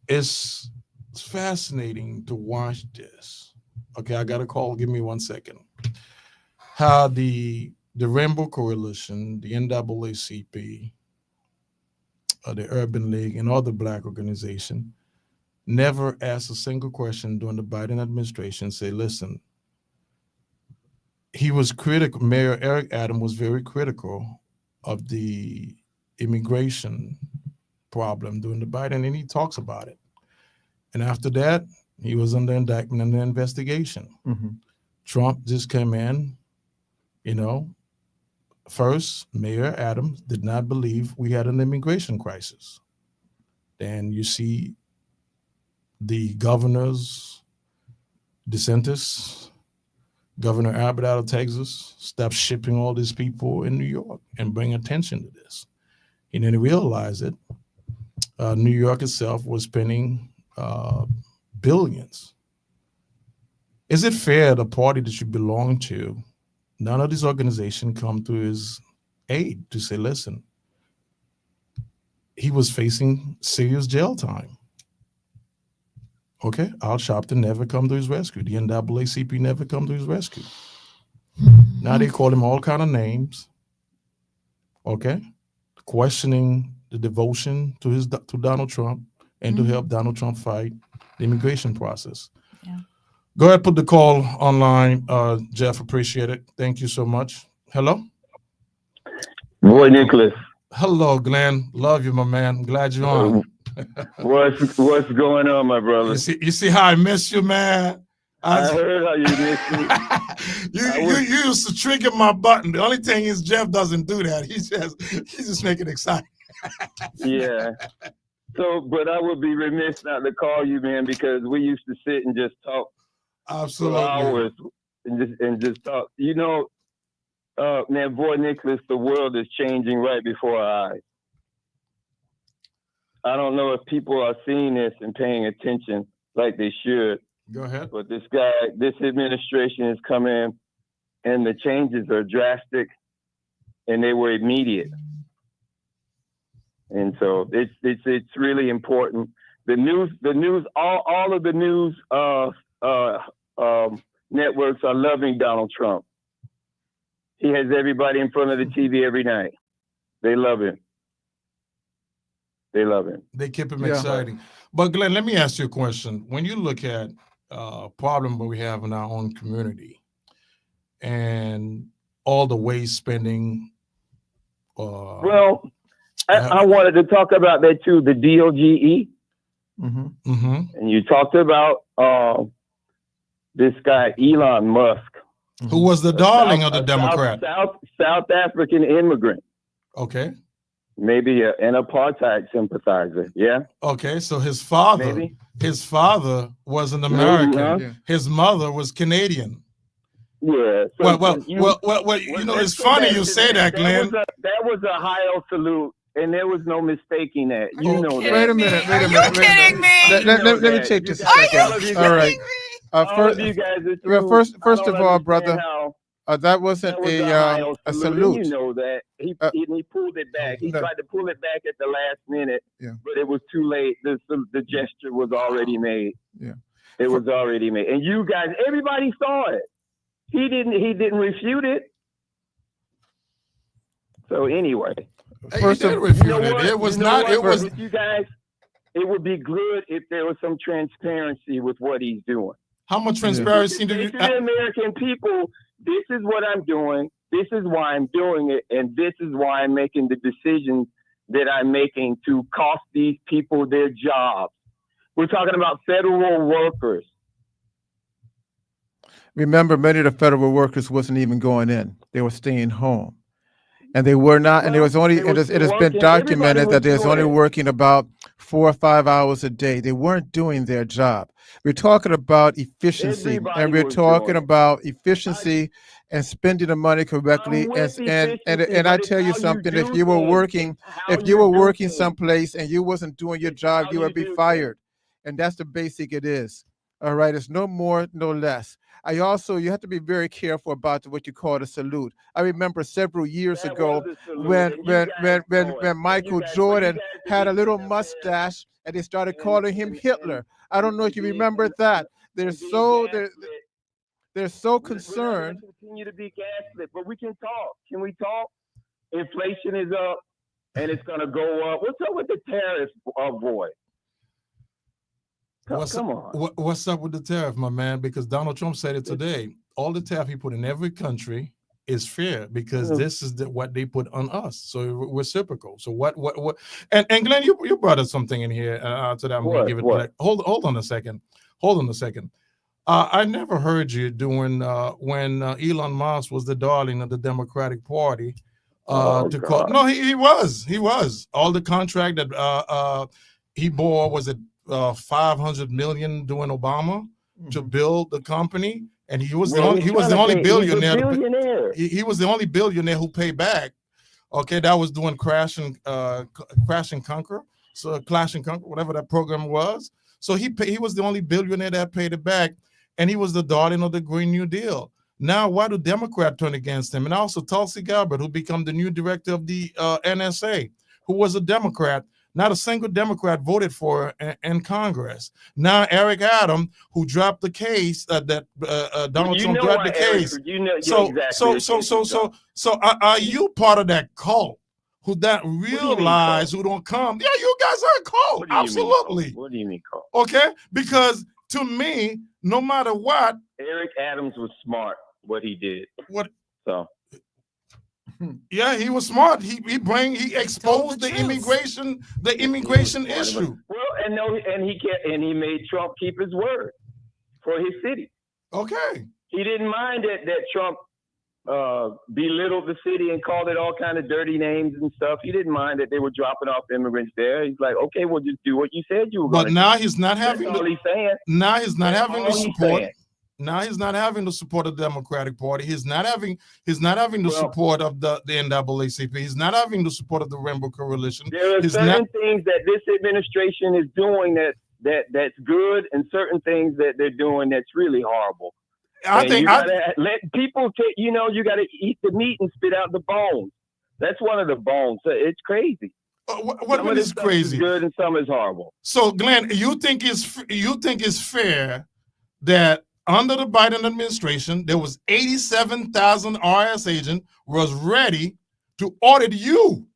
It's fascinating to watch this. Okay, I got a call. Give me 1 second. How the Rainbow Coalition, the NAACP, the Urban League, and all the Black organization never asked a single question during the Biden administration. Say, listen, he was critical. Mayor Eric Adams was very critical of the immigration problem during the Biden, and he talks about it. And after that, he was under indictment and investigation. Trump just came in, you know. First, Mayor Adams did not believe we had an immigration crisis. Then you see the governors, DeSantis, Governor Abbott out of Texas, stop shipping all these people in New York and bring attention to this. And then he realized it. New York itself was spending billions. Is it fair the party that you belong to, none of these organizations come to his aid to say, listen, he was facing serious jail time. Okay, Al Sharpton never come to his rescue. The NAACP never come to his rescue. Now they call him all kind of names. Okay, questioning the devotion to Donald Trump and to help Donald Trump fight the immigration process. Yeah. Go ahead, put the call online, Jeff. Appreciate it. Thank you so much. Hello. Voy Nikolas. Hello, Glenn. Love you, my man. I'm glad you're on. What's going on, my brother? You see how I miss you, man? I heard how you missed me. you used to trigger my button. The only thing is Jeff doesn't do that. He's just making it exciting. Yeah. So, but I would be remiss not to call you, man, because we used to sit and just talk Absolutely. for hours and just talk. You know, man, Voy Nikolas, the world is changing right before our eyes. I don't know if people are seeing this and paying attention like they should. Go ahead. But this administration has come in, and the changes are drastic, and they were immediate. And so it's really important. The news, all of the news networks are loving Donald Trump. He has everybody in front of the TV every night. They love him. They love him. They keep him exciting. But Glenn, let me ask you a question. When you look at problem that we have in our own community and all the waste spending. Well, I wanted to talk about that too, the DOGE. And you talked about this guy, Elon Musk. Who was the darling of the Democrat. South African immigrant. Okay. Maybe an apartheid sympathizer. Yeah. Okay, so his father was an American. His mother was Canadian. Yeah. So well, you know, it's funny you say that, Glenn. That was a high salute, and there was no mistaking that. You know that. Wait a minute. Are you kidding me? Let me take this a Are you second. All right. All of you guys are true. First of all, brother. That wasn't That was a and salute. you know that. He pulled it back. He no. tried to pull it back at the last minute, Yeah. but it was too late. The gesture was already made. Yeah. It was already made. And you guys, everybody saw it. He didn't refute it. So anyway. First he did refute it. It was not. It was. You guys, it would be good if there was some transparency with what he's doing. How much transparency do you? To the American people, this is what I'm doing. This is why I'm doing it, and this is why I'm making the decisions that I'm making to cost these people their jobs. We're talking about federal workers. Remember, many of the federal workers wasn't even going in; they were staying home. And they were not, and there was only, it has been documented that there's only working about 4 or 5 hours a day. They weren't doing their job. We're talking about efficiency, and we're talking about efficiency and spending the money correctly. And I tell you something: if you were working someplace and you wasn't doing your job, you would be fired. And that's the basic it is. All right, it's no more, no less. You have to be very careful about what you call a salute. I remember several years ago when Michael Jordan had a little mustache and they started calling him Hitler. I don't know if you remember that. They're so concerned. Continue to be gaslit, but we can talk. Can we talk? Inflation is up, and it's going to go up. What's up with the tariffs, boy? What's up with the tariff, my man? Because Donald Trump said it today. All the tariff he put in every country is fair because this is what they put on us. So reciprocal. So what? And Glenn, you brought up something in here. To that, I'm going to give it back. Hold on a second. I never heard you doing when Elon Musk was the darling of the Democratic Party. No, he was. All the contract that he bore, was it 500 million during Obama to build the company, and he was the only billionaire. He was the only billionaire who paid back. Okay, that was doing Crash and Conquer, whatever that program was. So he was the only billionaire that paid it back, and he was the darling of the Green New Deal. Now, why do Democrats turn against him? And also Tulsi Gabbard, who became the new director of the NSA, who was a Democrat. Not a single Democrat voted for her in Congress. Now Eric Adams, who dropped the case Donald Trump dropped the case. So are you part of that cult who don't realize, who don't come? Yeah, you guys are a cult. Absolutely. What do you mean cult? Okay, because to me, no matter what, Eric Adams was smart. What he did. Yeah, he was smart. He exposed the immigration issue. Well, and he made Trump keep his word for his city. Okay. He didn't mind that Trump belittled the city and called it all kind of dirty names and stuff. He didn't mind that they were dropping off immigrants there. He's like, okay, well, just do what you said you were going to do. But now he's not having Now he's having the support. Now he's not having the support of the Democratic Party. He's not having the support of the NAACP. He's not having the support of the Rainbow Coalition. There are certain things that this administration is doing that's good, and certain things that they're doing that's really horrible. You gotta let people take. You got to eat the meat and spit out the bones. That's one of the bones. It's crazy. What is crazy? Is good and some is horrible. So, Glenn, you think it's fair that under the Biden administration, there was 87,000 IRS agents was ready to audit you,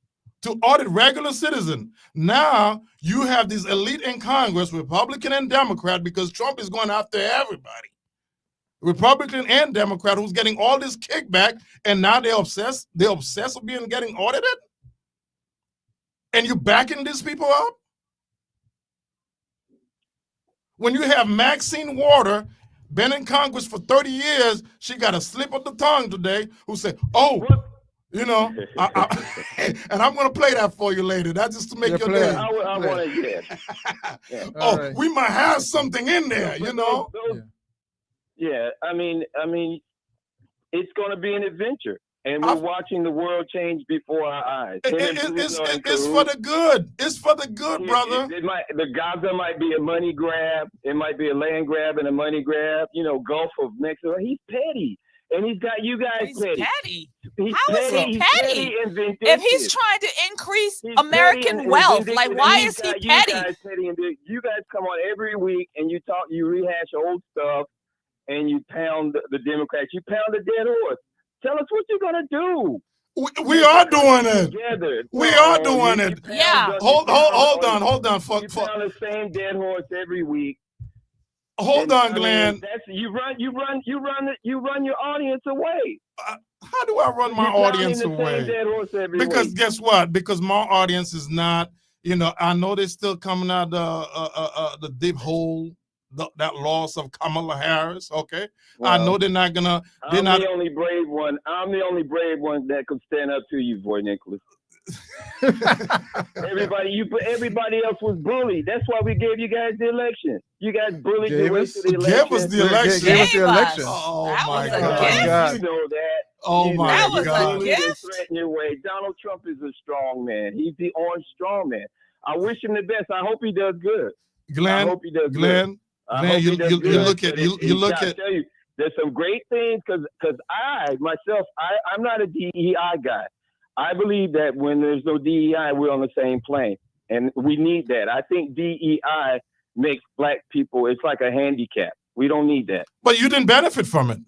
to audit regular citizen. Now you have this elite in Congress, Republican and Democrat, because Trump is going after everybody. Republican and Democrat who's getting all this kickback, and now they're obsessed with getting audited? And you backing these people up? When you have Maxine Waters been in Congress for 30 years, she got a slip of the tongue today who said, and I'm going to play that for you later. That's just to make your day. I want to hear that. We might have something in there, Yeah, I mean, it's going to be an adventure. And we're watching the world change before our eyes. It's for the good. It's for the good, brother. The Gaza might be a money grab. It might be a land grab and a money grab. Gulf of Mexico. He's petty. And he's got you guys He's petty. petty. He's How is he He's petty? and vindictive. If he's trying to increase He's American petty and wealth, vindictive, like and why he's is he got petty? You guys petty and you guys come on every week and you talk, you rehash old stuff, and you pound the Democrats. You pound a dead horse. Tell us what you're gonna do. We are doing it. Together. We are doing it. Yeah. Hold on. You pound the same dead horse every week. Hold on, Glenn. That's you run your audience away. How do I run my audience away? Because guess what? Because my audience is not. I know they're still coming out the deep hole. That loss of Kamala Harris. Okay, well, I know they're not gonna. I'm the only brave one. I'm the only brave one that could stand up to you, Voy Nikolas. Everybody else was bullied. That's why we gave you guys the election. You guys bullied your way to the election. Gave us the election. Gave us the election. Oh that my was God. You know that. Oh my God. Threaten your way. Donald Trump is a strong man. He's the orange strong man. I wish him the best. I hope he does good. Glenn, I hope he does Glenn, good. Man, you look at. I tell you, there's some great things because I myself I'm not a DEI guy. I believe that when there's no DEI, we're on the same plane, and we need that. I think DEI makes black people. It's like a handicap. We don't need that. But you didn't benefit from it.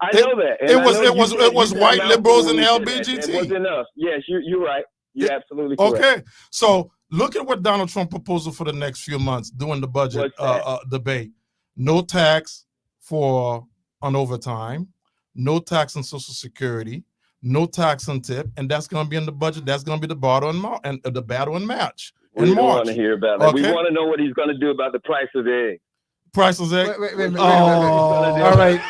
I know that. And it was white liberals and LBGT. It was enough. Yes, you're right. You're absolutely correct. Okay, so look at what Donald Trump proposal for the next few months during the budget debate. No tax on overtime, no tax on Social Security, no tax on tip, and that's going to be in the budget. That's going to be the battle and match. We don't want to hear about that. Okay. We want to know what he's going to do about the price of eggs. Price of eggs? Wait. All right.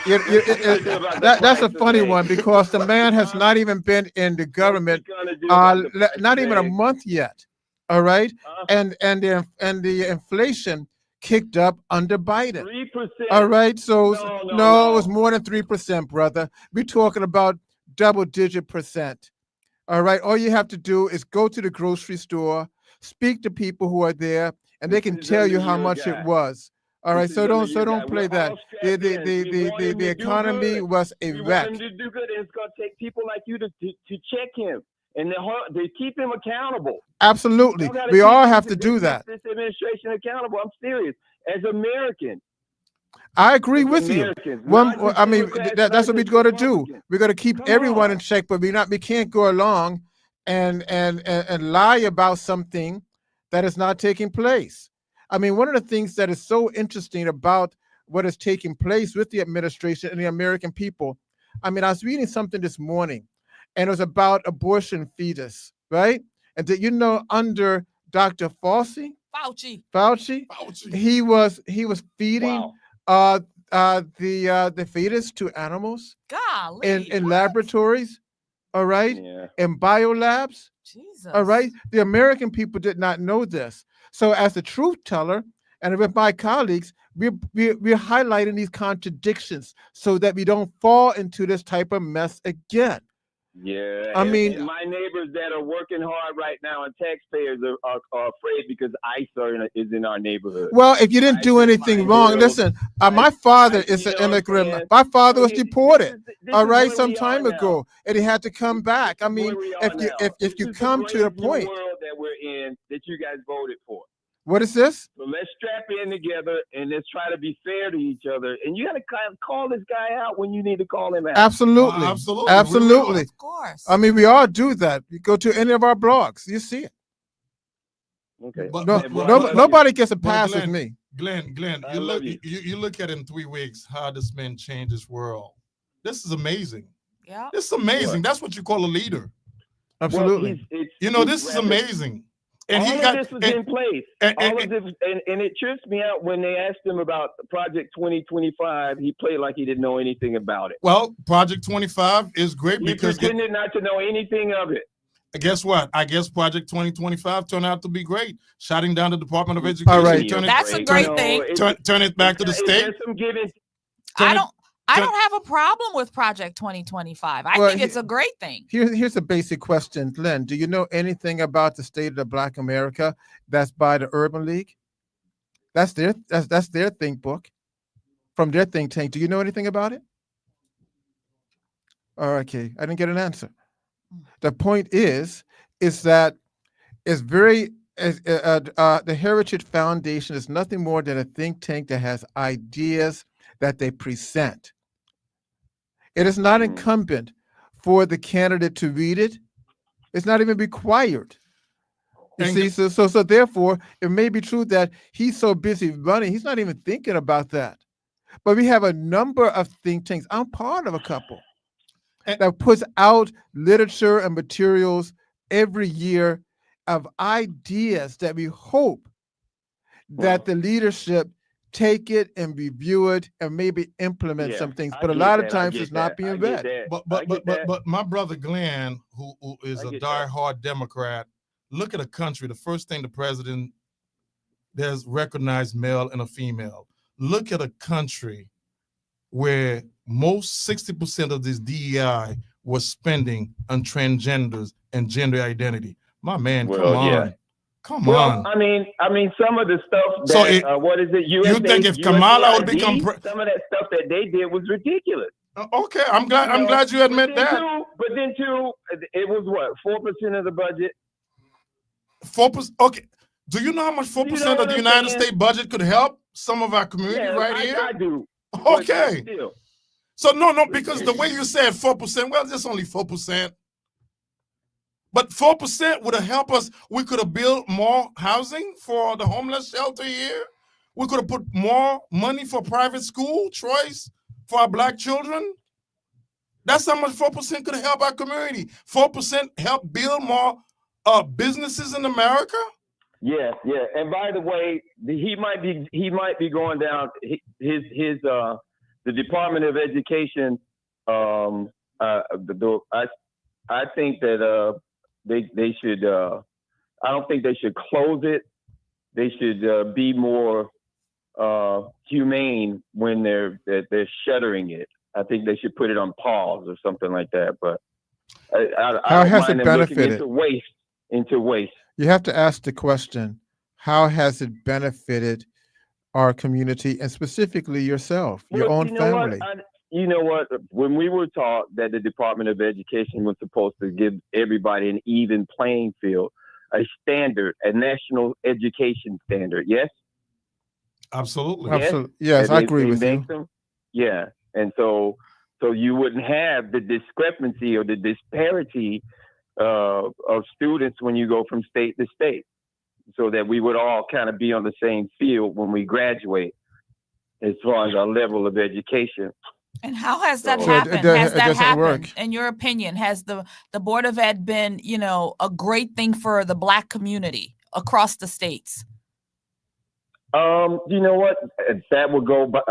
That's a funny one because the man has not even been in the government, not even a month yet. All right, and the inflation kicked up under Biden. 3%. All right, so no, it was more than 3%, brother. We're talking about double-digit percent. All right, all you have to do is go to the grocery store, speak to people who are there, and they can tell you how much it was. All right, so don't play that. The economy was a wreck. We want him to do good, and it's going to take people like you to check him. And they keep him accountable. Absolutely. We all have to do that. This administration accountable. I'm serious. As Americans. I agree with you. That's what we're going to do. We're going to keep everyone in check, but we can't go along and lie about something that is not taking place. I mean, one of the things that is so interesting about what is taking place with the administration and the American people, I mean, I was reading something this morning, and it was about abortion fetus, right? And did you know under Dr. Fauci, he was feeding the fetus to animals in laboratories, all right, in biolabs, all right. The American people did not know this. So as a truth teller, and with my colleagues, we're highlighting these contradictions so that we don't fall into this type of mess again. Yeah, I mean, and my neighbors that are working hard right now, and taxpayers are afraid because ICE is in our neighborhood. Well, if you didn't do anything wrong, listen. My father is an immigrant. My father was deported. All right, some time ago, and he had to come back. I mean, if you come to the point world that we're in, that you guys voted for. What is this? So let's strap in together and let's try to be fair to each other. And you got to call this guy out when you need to call him out. Absolutely. Absolutely. Of course. I mean, we all do that. You go to any of our blogs, you see it. Okay. Nobody gets a pass with me. Glenn, you look at in 3 weeks how this man changed this world. This is amazing. Yeah. This is amazing. That's what you call a leader. Absolutely. Well, this is amazing. And all of this was in place. And it trips me out when they asked him about Project 2025. He played like he didn't know anything about it. Well, Project 25 is great because he pretended not to know anything of it. Guess what? I guess Project 2025 turned out to be great. Shutting down the Department of Education. All right. That's a great thing. Turn it back to the state. I don't have a problem with Project 2025. I think it's a great thing. Here's a basic question, Glenn. Do you know anything about the state of Black America that's by the Urban League? That's their think book from their think tank. Do you know anything about it? Okay, I didn't get an answer. The point is that it's very the Heritage Foundation is nothing more than a think tank that has ideas that they present. It is not incumbent for the candidate to read it. It's not even required. You see, so therefore, it may be true that he's so busy running, he's not even thinking about that. But we have a number of think tanks. I'm part of a couple that puts out literature and materials every year of ideas that we hope that the leadership take it and review it and maybe implement some things. But a lot of times it's not being read. But my brother Glenn, who is a diehard Democrat, look at a country. The first thing the president does recognize male and a female. Look at a country where most 60% of this DEI was spending on transgenders and gender identity. My man, come on. I mean, some of the stuff that what is it? USA, you think if Kamala would become some of that stuff that they did was ridiculous. Okay, I'm glad you admit that. But then too, it was what 4% of the budget. 4%. Okay. Do you know how much 4% of the United States budget could help some of our community here? I do. Okay. So no, because the way you said 4%, well, it's only 4%. But 4% would have helped us. We could have built more housing for the homeless shelter here. We could have put more money for private school choice for our Black children. That's how much 4% could help our community. 4% help build more businesses in America. Yeah. And by the way, he might be going down the Department of Education. I think that they should. I don't think they should close it. They should be more humane when they're shuttering it. I think they should put it on pause or something like that. But how has it benefited? Into waste. You have to ask the question: how has it benefited our community and specifically yourself, your own family? You know what? When we were taught that the Department of Education was supposed to give everybody an even playing field, a standard, a national education standard, yes? Absolutely. Yes, I agree with you. Yeah. And so you wouldn't have the discrepancy or the disparity of students when you go from state to state, so that we would all kind of be on the same field when we graduate as far as our level of education. And how has that happened? Has that happened? In your opinion, has the Board of Ed been, a great thing for the Black community across the states? You know what? That would go by,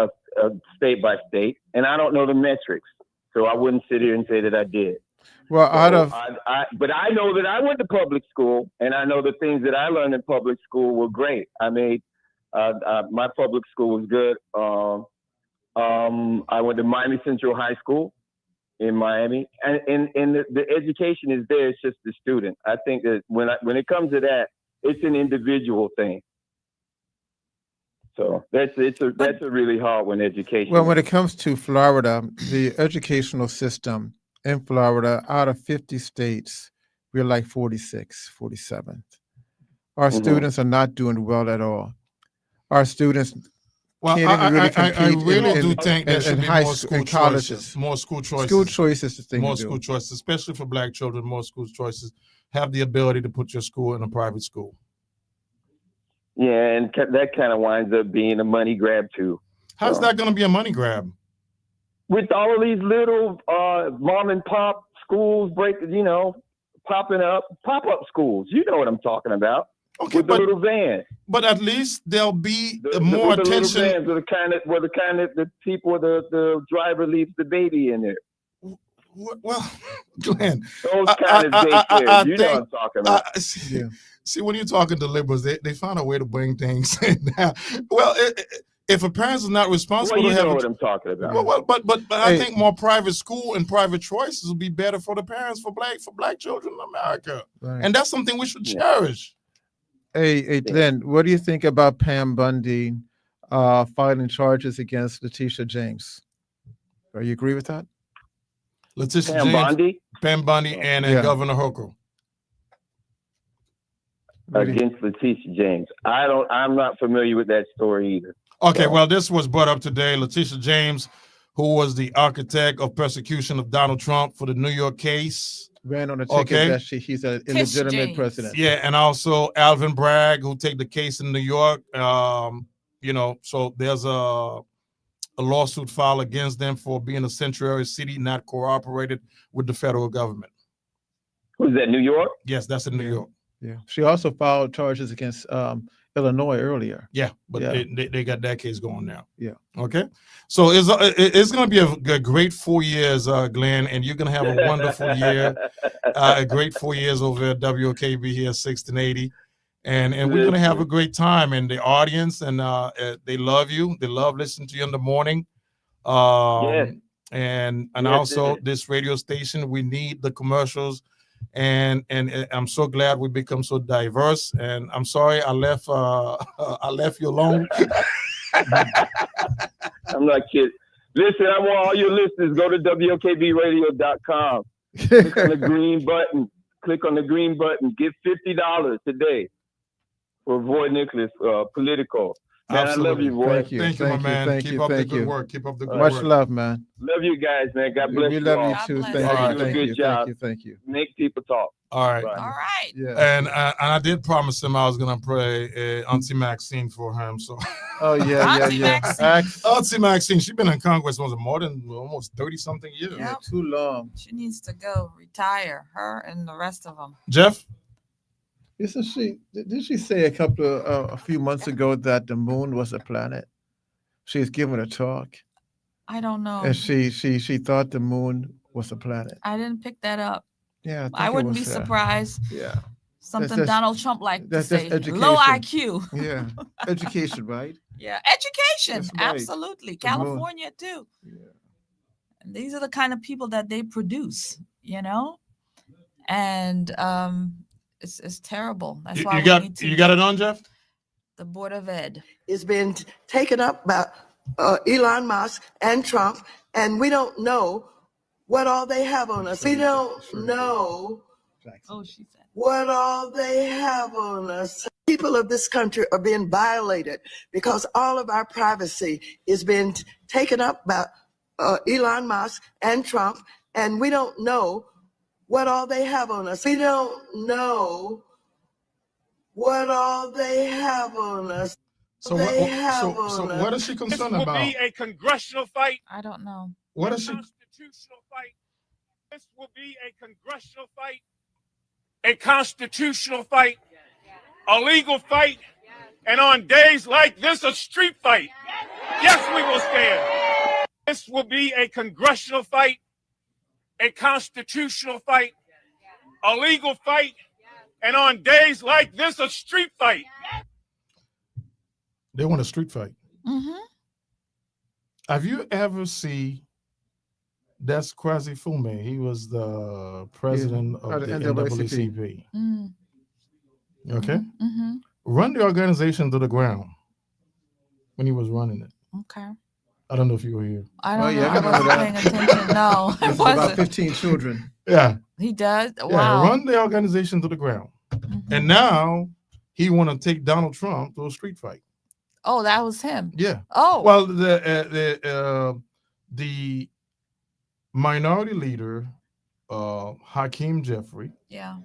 state by state, and I don't know the metrics, so I wouldn't sit here and say that I did. Well, but I know that I went to public school, and I know the things that I learned in public school were great. I mean, my public school was good. I went to Miami Central High School in Miami, and the education is there. It's just the student. I think that when it comes to that, it's an individual thing. So that's a really hard one, education. Well, when it comes to Florida, the educational system in Florida, out of 50 states, we're like 46, 47th. Our students are not doing well at all. Our students can't even really compete. I really do think there should be more school colleges. More school choices. School choices is the thing more to do. School choices, especially for Black children, more school choices. Have the ability to put your school in a private school. Yeah, and that kind of winds up being a money grab too. How's that going to be a money grab? With all of these little mom and pop schools popping up, pop-up schools. You know what I'm talking about. Okay, with the little vans. But at least there'll be more attention. The little vans where the driver leaves the baby in there. Well, Glenn, those kind of daycares, you know what I'm talking about. See, when you're talking to liberals, they find a way to bring things down. Well, if a parent is not responsible, you know what I'm talking about. Well, but I think more private school and private choices will be better for the parents for Black children in America, and that's something we should cherish. Hey, Glenn, what do you think about Pam Bundy filing charges against Letitia James? Do you agree with that? Letitia Pam James, Bondi? Pam Bondi, and Governor Hochul. Against Letitia James. I'm not familiar with that story either. Okay, well, this was brought up today. Letitia James, who was the architect of persecution of Donald Trump for the New York case. Ran on a ticket that he's an illegitimate president. Yeah, and also Alvin Bragg, who take the case in New York. So there's a lawsuit filed against them for being a sanctuary city not cooperated with the federal government. Who's that, New York? Yes, that's in New York. Yeah. She also filed charges against Illinois earlier. Yeah, but they got that case going now. Yeah. Okay. So it's going to be a great 4 years, Glenn, and you're going to have a wonderful year, a great 4 years over at WOKB here, 1680. And we're going to have a great time, and the audience, and they love you. They love listening to you in the morning. And also this radio station, we need the commercials. And I'm so glad we become so diverse. And I'm sorry I left you alone. I'm not kidding. Listen, I want all your listeners, go to WOKBradio.com. Click on the green button. Click on the green button. Give $50 today for Voy Nikolas, Politico. Man, Absolutely. I love you, boy. Thank you, my man. Keep up the good work. Keep up the good work. Much love, man. Love you guys, man. God bless you. We love all. you too. God Thank bless you. do a good job. Thank you. Make people talk. All right. Bye. All right. Yeah. And I did promise him I was gonna pray Auntie Maxine for him. So. Oh yeah. Auntie Maxine, she's been in Congress more than almost 30-something years. Yeah, too long. She needs to go retire. Her and the rest of them. Jeff. Did she say a few months ago that the moon was a planet? She was giving a talk. I don't know. And she thought the moon was a planet. I didn't pick that up. Yeah, I wouldn't be surprised. Yeah. Something Donald Trump liked to say. Education. Low IQ. Yeah. Education, right? Yeah. Education. That's right. Absolutely. The moon. California too. Yeah. And these are the kind of people that they produce, And it's terrible. That's why you got it on, Jeff? The Board of Ed. It's been taken up by Elon Musk and Trump, and we don't know what all they have on us. We don't know what all they have on us. People of this country are being violated because all of our privacy is being taken up by Elon Musk and Trump, and we don't know what all they have on us. We don't know what all they have on us. So what is she concerned about? This will be a congressional fight. I don't know. What is she? Constitutional fight. This will be a congressional fight, a constitutional fight, a legal fight, and on days like this, a street fight. Yes, we will stand. This will be a congressional fight, a constitutional fight, a legal fight, and on days like this, a street fight. They want a street fight. Mm-hmm. Have you ever seen that's Kwasi Fume? He was the president of the NAACP. Mm. Okay? Mm-hmm. Run the organization to the ground when he was running it. Okay. I don't know if you were here. I don't know. I wasn't paying attention. No, it was about 15 children. Yeah. He does? Wow. Yeah, run the organization to the ground. Mm-hmm. And now he want to take Donald Trump to a street fight. Oh, that was him. Yeah. Oh. Well, the minority leader, Hakeem Jeffrey. Yeah.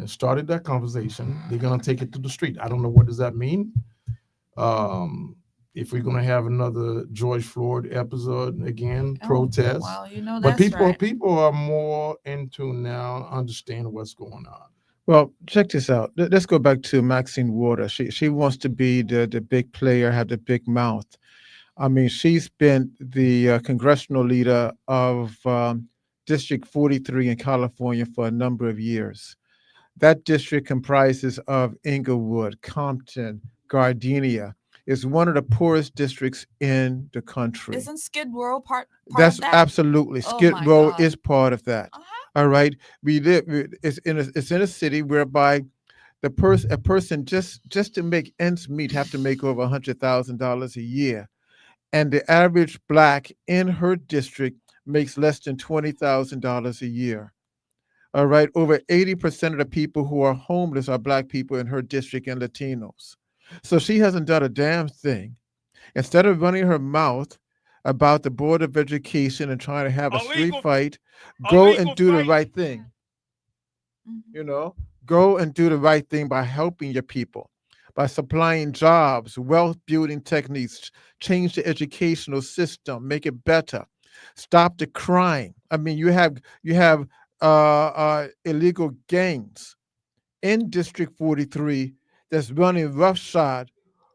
Started that conversation. They're gonna take it to the street. I don't know what does that mean. If we're gonna have another George Floyd episode again, protest. Well, but that's right. people are more into now understand what's going on. Well, check this out. Let's go back to Maxine Waters. She wants to be the big player, have the big mouth. I mean, she's been the congressional leader of District 43 in California for a number of years. That district comprises of Inglewood, Compton, Gardenia. It's one of the poorest districts in the country. Isn't Skid Row part That's of that? absolutely. Skid Row is part of that. Uh-huh. All right. We live. It's in a city whereby a person just to make ends meet have to make over $100,000 a year, and the average Black in her district makes less than $20,000 a year. All right, over 80% of the people who are homeless are Black people in her district and Latinos. So she hasn't done a damn thing. Instead of running her mouth about the Board of Education and trying to have a street fight, go and do the right thing. You know, go and do the right thing by helping your people, by supplying jobs, wealth building techniques, change the educational system, make it better, stop the crime. I mean, you have illegal gangs in District 43 that's running roughshod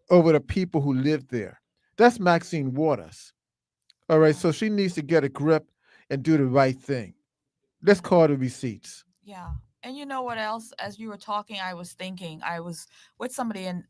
over the people who live there. That's Maxine Waters. All right, so she needs to get a grip and do the right thing. Let's call the receipts. Yeah. And you know what else? As you were talking, I was thinking, I was with somebody, and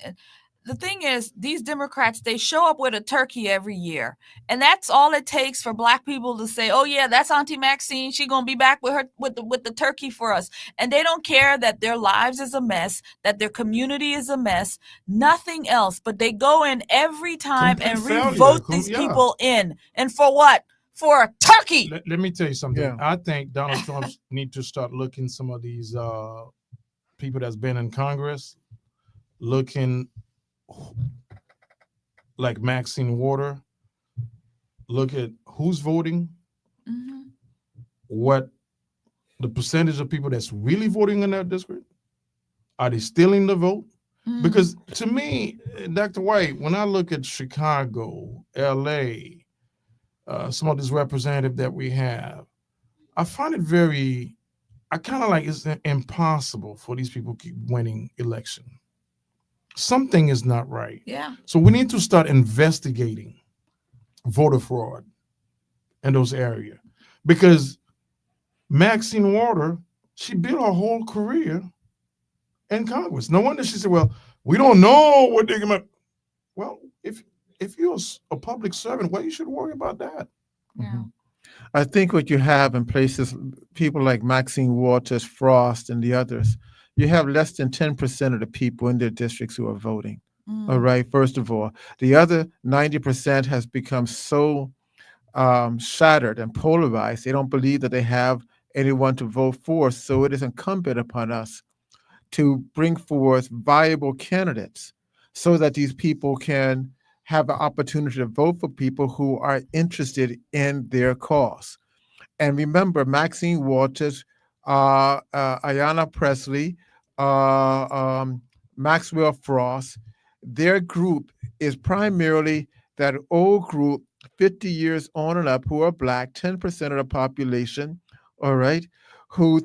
the thing is, these Democrats, they show up with a turkey every year. And that's all it takes for Black people to say, oh, yeah, that's Auntie Maxine. She's going to be back with her with the turkey for us. And they don't care that their lives is a mess, that their community is a mess, nothing else. But they go in every time and re-vote these people in. And for what? For a turkey. Let me tell you something. Yeah. I think Donald Trump need to start looking some of these people that's been in Congress, looking like Maxine Waters, look at who's voting, what the percentage of people that's really voting in that district. Are they stealing the vote? Because to me, Dr. White, when I look at Chicago, LA, some of this representative that we have, I find it I kind of like it's impossible for these people to keep winning election. Something is not right. Yeah. So we need to start investigating voter fraud in those areas. Because Maxine Waters, she built her whole career in Congress. No wonder she said, well, we don't know what they're going to. Well, if you're a public servant, well, you should worry about that. Yeah. I think what you have in places, people like Maxine Waters, Frost, and the others, you have less than 10% of the people in their districts who are voting. All right, first of all. The other 90% has become so shattered and polarized, they don't believe that they have anyone to vote for. So it is incumbent upon us to bring forth viable candidates so that these people can have an opportunity to vote for people who are interested in their cause. And remember, Maxine Waters, Ayanna Pressley, Maxwell Frost, their group is primarily that old group, 50 years on and up, who are Black, 10% of the population, all right, who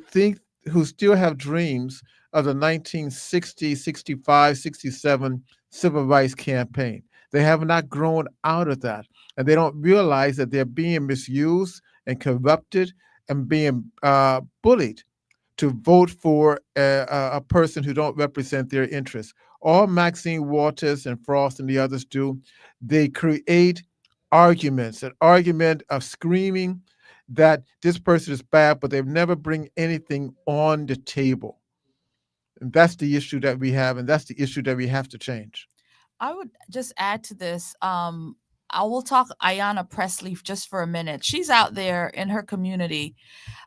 still have dreams of the 1960, 65, 67 civil rights campaign. They have not grown out of that, and they don't realize that they're being misused and corrupted and being bullied to vote for a person who don't represent their interests. All Maxine Waters and Frost and the others do, they create arguments, an argument of screaming that this person is bad, but they've never bring anything on the table. And that's the issue that we have, and that's the issue that we have to change. I would just add to this. I will talk Ayanna Pressley just for a minute. She's out there in her community.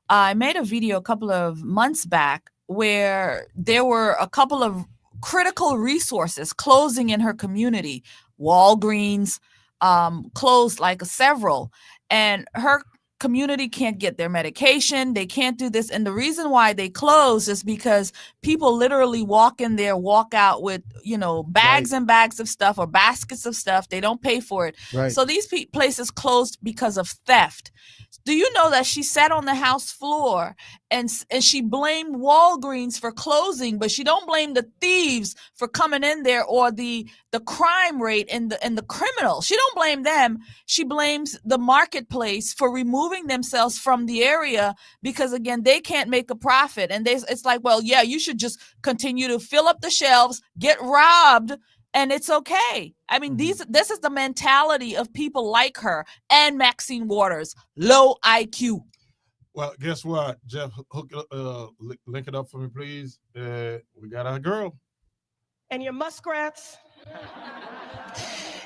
I made a video a couple of months back where there were a couple of critical resources closing in her community. Walgreens closed like several, and her community can't get their medication. They can't do this. And the reason why they close is because people literally walk in there, walk out with, bags and bags of stuff or baskets of stuff. They don't pay for it. Right. So these places closed because of theft. Do you know that she sat on the House floor and she blamed Walgreens for closing, but she don't blame the thieves for coming in there or the crime rate and the criminals. She don't blame them. She blames the marketplace for removing themselves from the area because, again, they can't make a profit. And it's like, well, yeah, you should just continue to fill up the shelves, get robbed, and it's okay. I mean, this is the mentality of people like her and Maxine Waters, low IQ. Well, guess what, Jeff? Link it up for me, please. We got our girl. And your muskrats?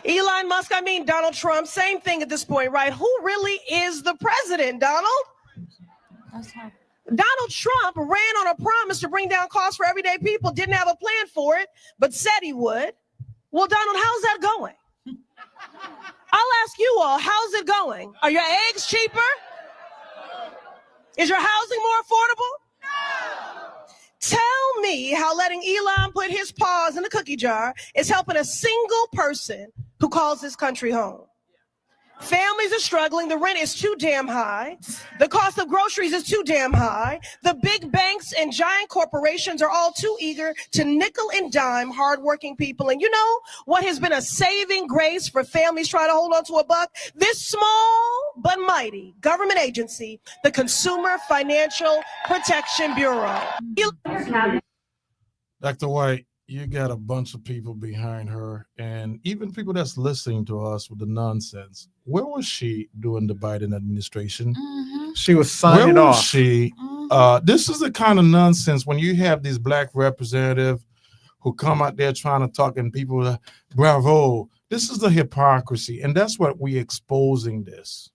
Elon Musk, I mean Donald Trump, same thing at this point, right? Who really is the president, Donald? Donald Trump ran on a promise to bring down costs for everyday people, didn't have a plan for it, but said he would. Well, Donald, how's that going? I'll ask you all, how's it going? Are your eggs cheaper? Is your housing more affordable? Tell me how letting Elon put his paws in the cookie jar is helping a single person who calls this country home. Families are struggling. The rent is too damn high. The cost of groceries is too damn high. The big banks and giant corporations are all too eager to nickel and dime hardworking people. And you know what has been a saving grace for families trying to hold on to a buck? This small but mighty government agency, the Consumer Financial Protection Bureau. Dr. White, you got a bunch of people behind her, and even people that's listening to us with the nonsense. Where was she during the Biden administration? She was signing Where was off. she? This is the kind of nonsense when you have these black representatives who come out there trying to talk, and people, bravo. This is the hypocrisy, and that's what we're exposing this.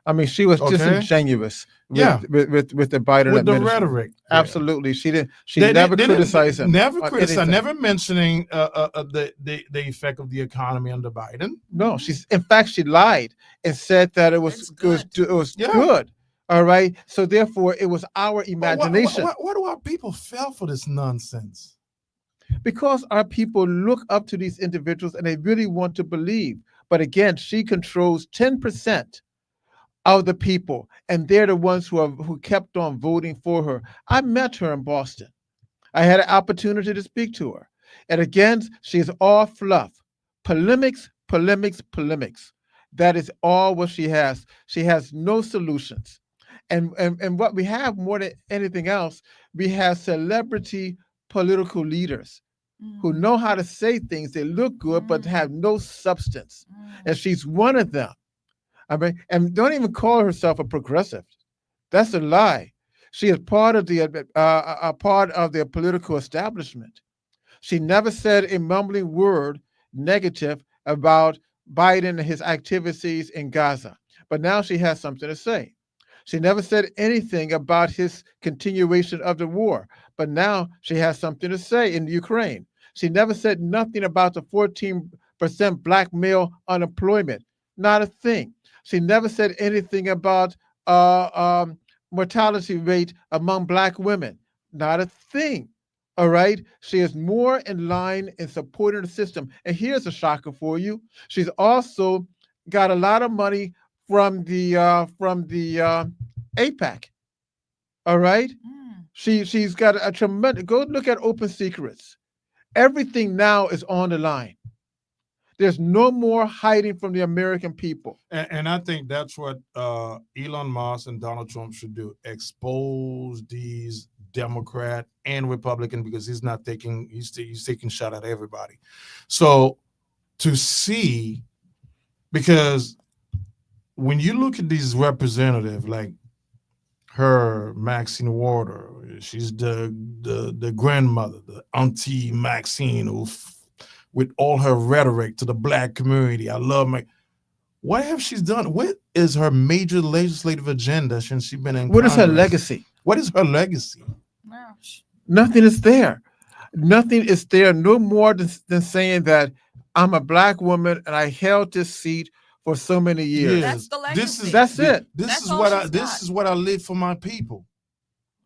I mean, she was disingenuous with the Biden with the administration. rhetoric. Absolutely, she didn't. She never criticized him. Never criticized. anything. Never mentioning the effect of the economy under Biden. No, in fact she lied and said that it was good. All right, so therefore it was our imagination. Why do our people fail for this nonsense? Because our people look up to these individuals and they really want to believe. But again, she controls 10% of the people, and they're the ones who kept on voting for her. I met her in Boston. I had an opportunity to speak to her. And again, she's all fluff. Polemics. That is all what she has. She has no solutions. And what we have more than anything else, we have celebrity political leaders who know how to say things. They look good, but have no substance. And she's one of them. I mean, and don't even call herself a progressive. That's a lie. She is part of the political establishment. She never said a mumbling word negative about Biden and his activities in Gaza. But now she has something to say. She never said anything about his continuation of the war. But now she has something to say in Ukraine. She never said nothing about the 14% black male unemployment. Not a thing. She never said anything about mortality rate among black women. Not a thing. All right. She is more in line in supporting the system. And here's a shocker for you. She's also got a lot of money from the APAC. All right. She's got a tremendous. Go look at Open Secrets. Everything now is on the line. There's no more hiding from the American people. And I think that's what Elon Musk and Donald Trump should do. Expose these Democrat and Republican, because he's taking shot at everybody. So to see, because when you look at these representatives like her, Maxine Warder, she's the grandmother, the auntie Maxine, who with all her rhetoric to the black community. I love my. What have she done? What is her major legislative agenda since she's been in What is her Congress? legacy? What is her legacy? Nothing is there. Nothing is there. No more than saying that I'm a black woman and I held this seat for so many years. That's the legacy. That's it. This is what I live for my people.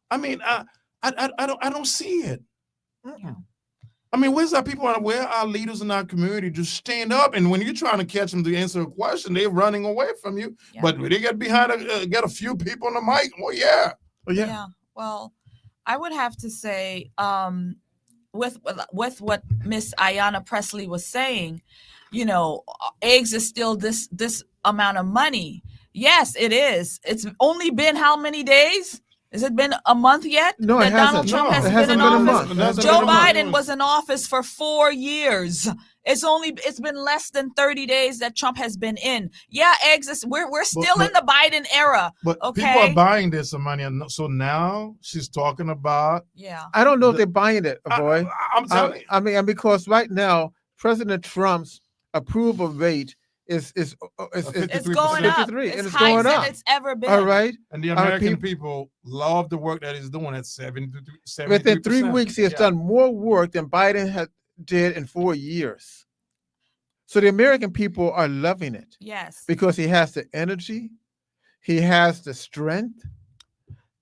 I mean, I don't see it. I mean, where's our people? Where are our leaders in our community just stand up? And when you're trying to catch them to answer a question, they're running away from you. Yeah. But they get behind, get a few people on the mic. Well, yeah. Yeah. Well, I would have to say, with what Miss Ayanna Pressley was saying, you know, eggs is still this amount of money. Yes, it is. It's only been how many days? Has it been a month yet? No, it hasn't. Donald Trump has been in office. Joe Biden was in office for 4 years. It's been less than 30 days that Trump has been in. Yeah, we're still in the Biden era. But okay? People are buying this, Amania. So now she's talking about. Yeah. I don't know if they're buying it, boy. I'm telling you. I mean, because right now President Trump's approval rate is It's It's going up. 53, It's and it's higher going than up. it's ever been. All right. And the American people love the work that he's doing at 73%. Within 3 weeks, he has done more work than Biden did in 4 years. So the American people are loving it. Yes. Because he has the energy, he has the strength,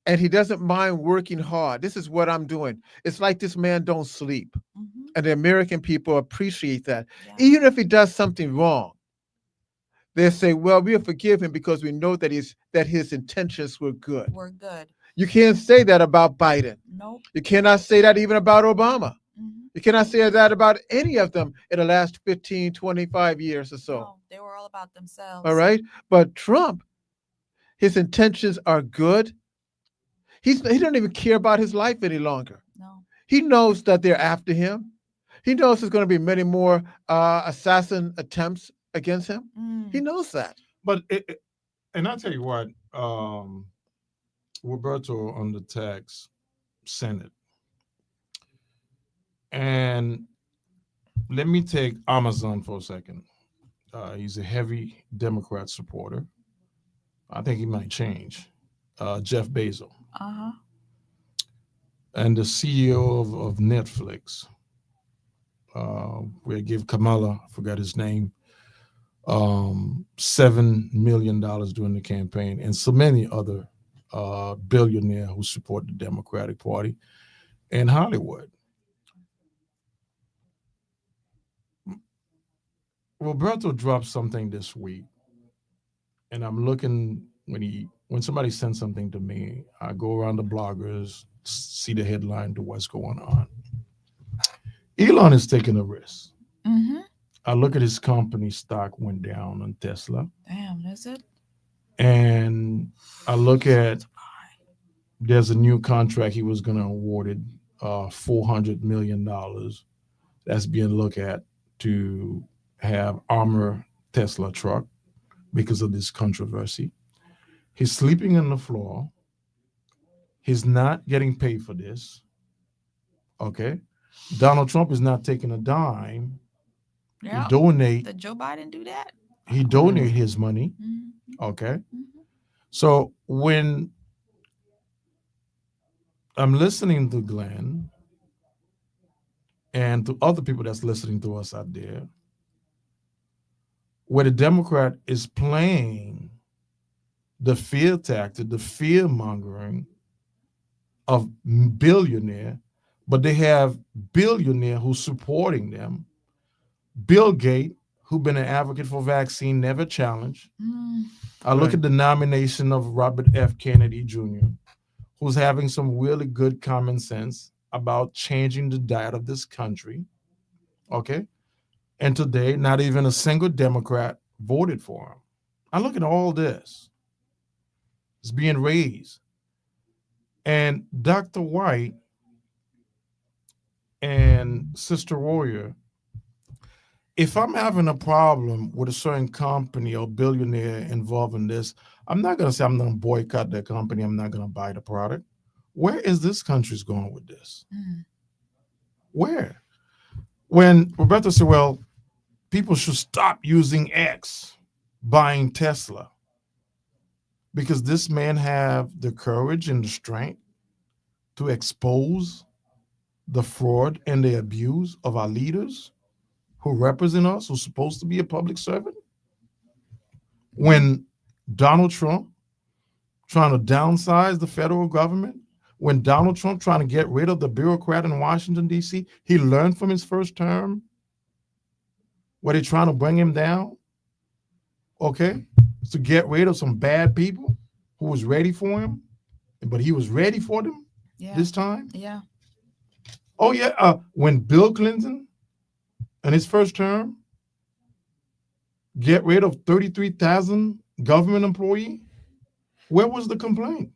and he doesn't mind working hard. This is what I'm doing. It's like this man don't sleep. Mm-hmm. And the American people appreciate that. Yeah. Even if he does something wrong, they say, well, we'll forgive him because we know that his intentions were good. We're good. You can't say that about Biden. Nope. You cannot say that even about Obama. Mm-hmm. You cannot say that about any of them in the last 15, 25 years or so. No, they were all about themselves. All right. But Trump, his intentions are good. He don't even care about his life any longer. No. He knows that they're after him. He knows there's going to be many more assassin attempts against him. He knows that. But and I'll tell you what, Roberto on the text sent it. And let me take Amazon for a second. He's a heavy Democrat supporter. I think he might change. Jeff Bezos. Uh-huh. And the CEO of Netflix. We give Kamala, I forgot his name, $7 million during the campaign, and so many other billionaires who support the Democratic Party in Hollywood. Roberto dropped something this week, and I'm looking when somebody sends something to me, I go around the bloggers, see the headline to what's going on. Elon is taking a risk. Mm-hmm. I look at his company stock went down on Tesla. Damn, is it? And I look at there's a new contract he was going to award it $400 million that's being looked at to have armor Tesla truck because of this controversy. He's sleeping on the floor. He's not getting paid for this. Okay. Donald Trump is not taking a dime. Yeah. He donate. Did Joe Biden do that? He donated his money. Mm-hmm. Okay. Mm-hmm. So when I'm listening to Glenn and to other people that's listening to us out there, where the Democrat is playing the fear tactic, the fear mongering of billionaire, but they have billionaire who's supporting them. Bill Gates, who's been an advocate for vaccine, never challenged. I look at the nomination of Robert F. Kennedy Jr., who's having some really good common sense about changing the diet of this country. Okay. And today, not even a single Democrat voted for him. I look at all this. It's being raised. And Dr. White and Sister Warrior, if I'm having a problem with a certain company or billionaire involved in this, I'm not going to say I'm going to boycott that company. I'm not going to buy the product. Where is this country's going with this? Where? When Roberto said, well, people should stop using X, buying Tesla, because this man have the courage and the strength to expose the fraud and the abuse of our leaders who represent us, who's supposed to be a public servant. When Donald Trump trying to downsize the federal government, when Donald Trump trying to get rid of the bureaucrat in Washington, D.C., he learned from his first term where they're trying to bring him down, okay, to get rid of some bad people who was ready for him, but he was ready for them this time. Yeah. Oh, yeah. When Bill Clinton in his first term get rid of 33,000 government employees, where was the complaint?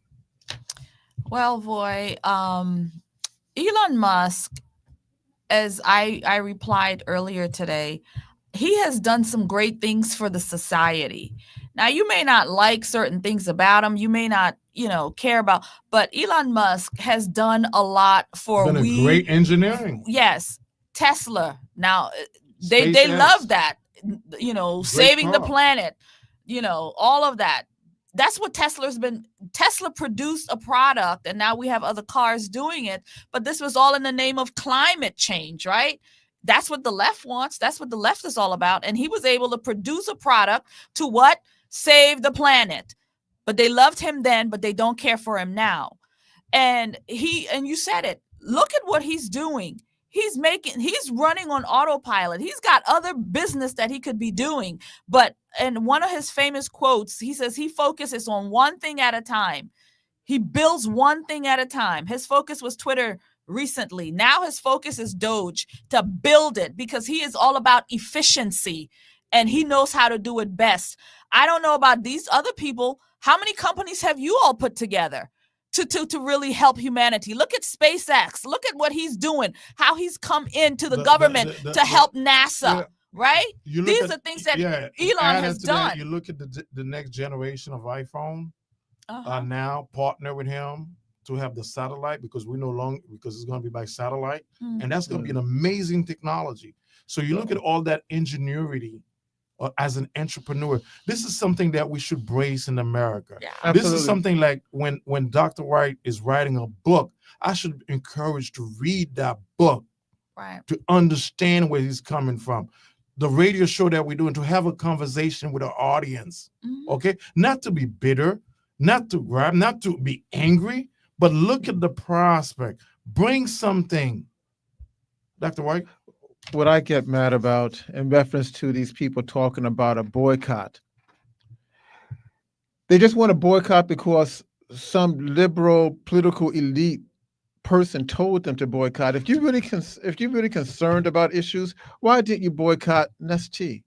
Well, Voy, Elon Musk, as I replied earlier today, he has done some great things for the society. Now, you may not like certain things about him. You may not, care about, but Elon Musk has done a lot for great engineering. Yes. Tesla. Now, they love that. saving the planet, all of that. That's what Tesla produced a product, and now we have other cars doing it. But this was all in the name of climate change, right? That's what the left wants. That's what the left is all about. And he was able to produce a product to what? Save the planet. But they loved him then, but they don't care for him now. And you said it. Look at what he's doing. He's running on autopilot. He's got other business that he could be doing. But in one of his famous quotes, he says he focuses on one thing at a time. He builds one thing at a time. His focus was Twitter recently. Now his focus is Doge, to build it, because he is all about efficiency and he knows how to do it best. I don't know about these other people. How many companies have you all put together to really help humanity? Look at SpaceX. Look at what he's doing, how he's come into the government to help NASA, right? These are things that Elon has done. You look at the next generation of iPhone, now partner with him to have the satellite, because it's going to be by satellite. And that's going to be an amazing technology. So you look at all that ingenuity as an entrepreneur. This is something that we should brace in America. Yeah. This is something like when Dr. White is writing a book, I should encourage to read that book, right, to understand where he's coming from. The radio show that we're doing, to have a conversation with our audience, okay? Not to be bitter, not to grab, not to be angry, but look at the prospect. Bring something. Dr. White? What I get mad about in reference to these people talking about a boycott, they just want to boycott because some liberal political elite person told them to boycott. If you're really concerned about issues, why didn't you boycott Nestle?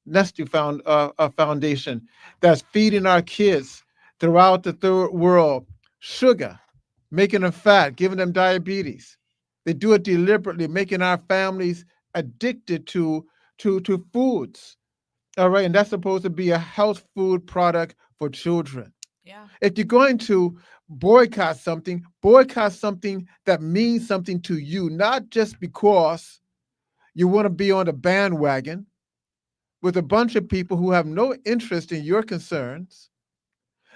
Nestle found a foundation that's feeding our kids throughout the third world sugar, making them fat, giving them diabetes. They do it deliberately, making our families addicted to foods. All right, and that's supposed to be a health food product for children. Yeah. If you're going to boycott something that means something to you, not just because you want to be on the bandwagon with a bunch of people who have no interest in your concerns,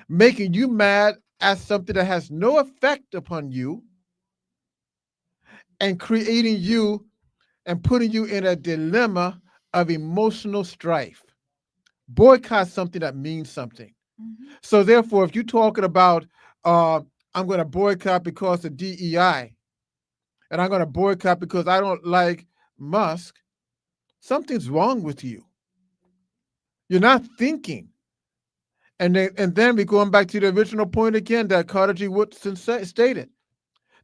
making you mad at something that has no effect upon you, and creating you and putting you in a dilemma of emotional strife. Boycott something that means something. So therefore, if you're talking about, I'm going to boycott because of DEI, and I'm going to boycott because I don't like Musk, something's wrong with you. You're not thinking. And then we're going back to the original point again that Carter G. Woodson stated,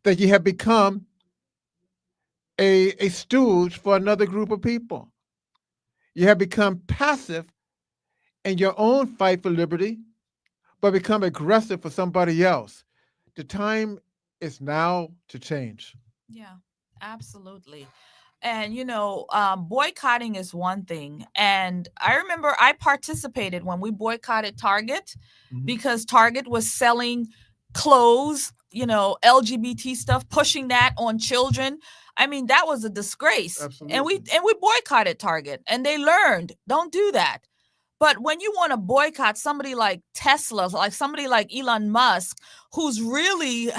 that you have become a stooge for another group of people. You have become passive in your own fight for liberty, but become aggressive for somebody else. The time is now to change. Yeah, absolutely. And, boycotting is one thing. And I remember I participated when we boycotted Target, because Target was selling clothes, LGBT stuff, pushing that on children. I mean, that was a disgrace. Absolutely. And we boycotted Target, and they learned, don't do that. But when you want to boycott somebody like Tesla, like somebody like Elon Musk, who's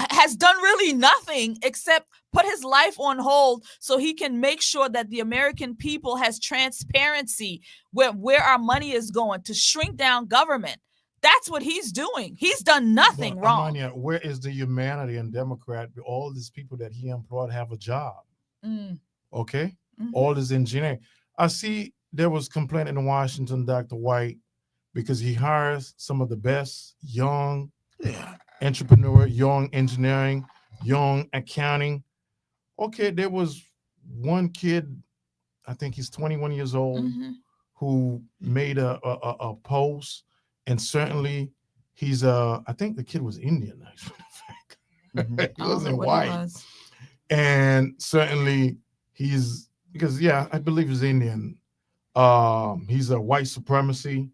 has done really nothing except put his life on hold so he can make sure that the American people has transparency where our money is going, to shrink down government. That's what he's doing. He's done nothing wrong. Amania, where is the humanity and Democrat? All these people that he employed have a job. Okay? All this engineering. I see there was complaint in Washington, Dr. White, because he hires some of the best young entrepreneur, young engineering, young accounting. Okay, there was one kid, I think he's 21 years old, who made a post, and certainly he's I think the kid was Indian, actually. He wasn't white. And certainly he's, because I believe he's Indian. He's a white supremacy,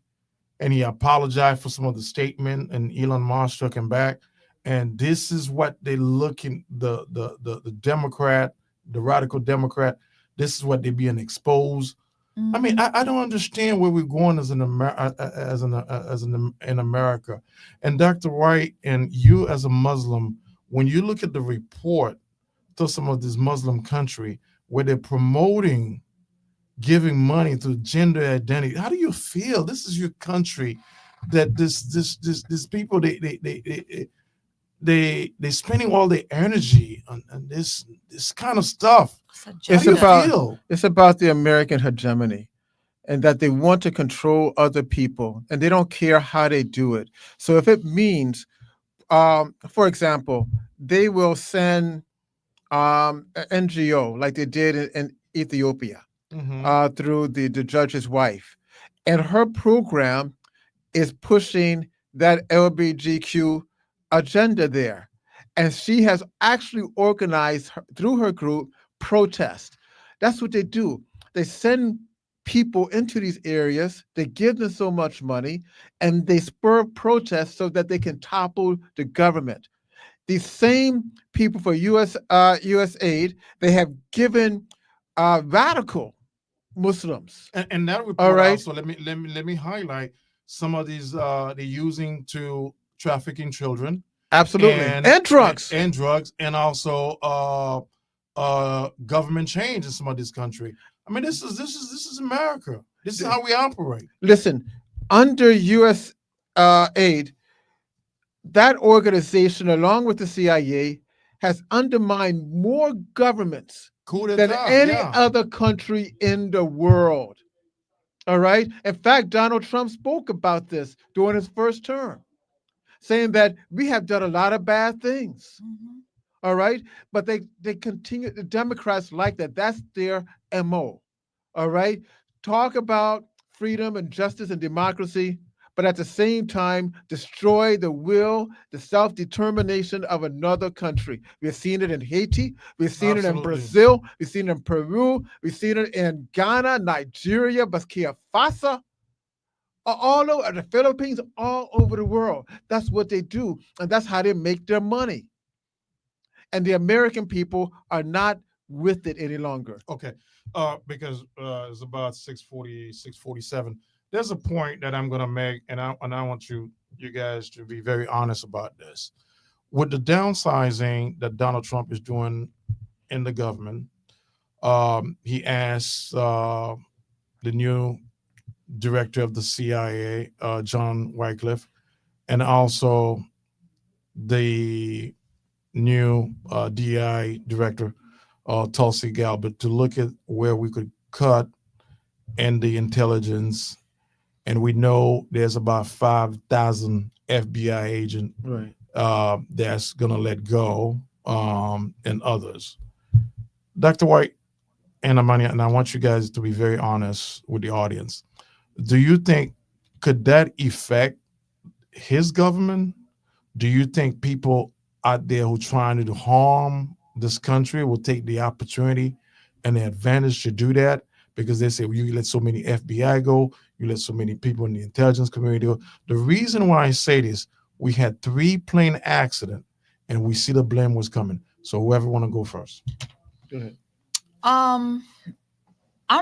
and he apologized for some of the statement, and Elon Musk struck him back. And this is what they looking, the Democrat, the radical Democrat, this is what they're being exposed. I mean, I don't understand where we're going as in America. And Dr. White, and you as a Muslim, when you look at the report to some of this Muslim country where they're promoting giving money to gender identity, how do you feel? This is your country that this people they spending all their energy on this kind of stuff. It's about the American hegemony, and that they want to control other people, and they don't care how they do it. So if it means, for example, they will send an NGO like they did in Ethiopia through the judge's wife, and her program is pushing that LGBTQ agenda there. And she has actually organized through her group protest. That's what they do. They send people into these areas, they give them so much money, and they spur protests so that they can topple the government. These same people for US aid, they have given radical Muslims. And that report also, let me highlight some of these they're using to trafficking children. Absolutely. And drugs. And also government change in some of this country. I mean, this is America. This is how we operate. Listen, under US aid, that organization, along with the CIA, has undermined more governments than any other country in the world. All right. In fact, Donald Trump spoke about this during his first term, saying that we have done a lot of bad things. All right. But they continue, the Democrats like that. That's their MO. All right. Talk about freedom and justice and democracy, but at the same time, destroy the will, the self-determination of another country. We've seen it in Haiti. We've seen it in Brazil. We've seen it in Peru. We've seen it in Ghana, Nigeria, Burkina Faso, all over the Philippines, all over the world. That's what they do, and that's how they make their money. And the American people are not with it any longer. Okay, because it's about 6:40, 6:47. There's a point that I'm going to make, and I want you guys to be very honest about this. With the downsizing that Donald Trump is doing in the government, he asked the new director of the CIA, John Wycliffe, and also the new DI director, Tulsi Gabbard, to look at where we could cut in the intelligence. And we know there's about 5,000 FBI agents that's going to let go, and others. Dr. White and Amania, and I want you guys to be very honest with the audience. Do you think, could that affect his government? Do you think people out there who are trying to harm this country will take the opportunity and the advantage to do that? Because they say, well, you let so many FBI go, you let so many people in the intelligence community go. The reason why I say this, we had 3 plane accidents, and we see the blame was coming. So whoever want to go first. Go ahead. I'm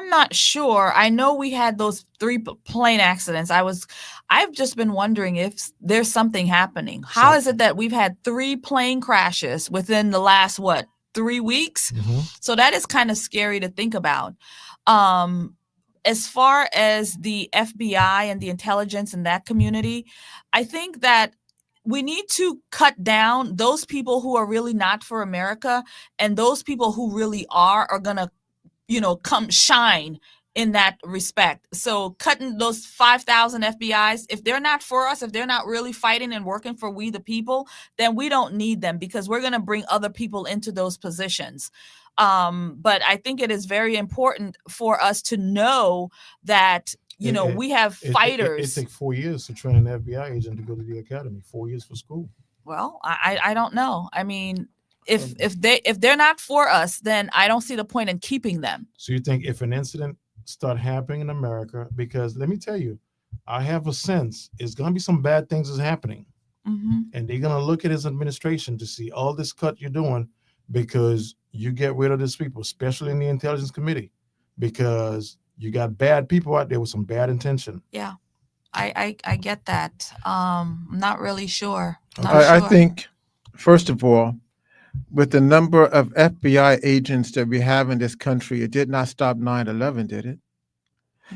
not sure. I know we had those 3 plane accidents. I've just been wondering if there's something happening. How is it that we've had 3 plane crashes within the last, 3 weeks? So that is kind of scary to think about. As far as the FBI and the intelligence in that community, I think that we need to cut down those people who are really not for America, and those people who really are going to, come shine in that respect. So cutting those 5,000 FBIs, if they're not for us, if they're not really fighting and working for we the people, then we don't need them, because we're going to bring other people into those positions. But I think it is very important for us to know that, we have fighters. It takes 4 years to train an FBI agent to go to the academy. 4 years for school. Well, I don't know. I mean, if they're not for us, then I don't see the point in keeping them. So you think if an incident start happening in America, because let me tell you, I have a sense it's going to be some bad things is happening, and they're going to look at his administration to see all this cut you're doing, because you get rid of these people, especially in the intelligence committee, because You got bad people out there with some bad intention. Yeah, I get that. I'm not really sure. I think, first of all, with the number of FBI agents that we have in this country, it did not stop 9/11, did it?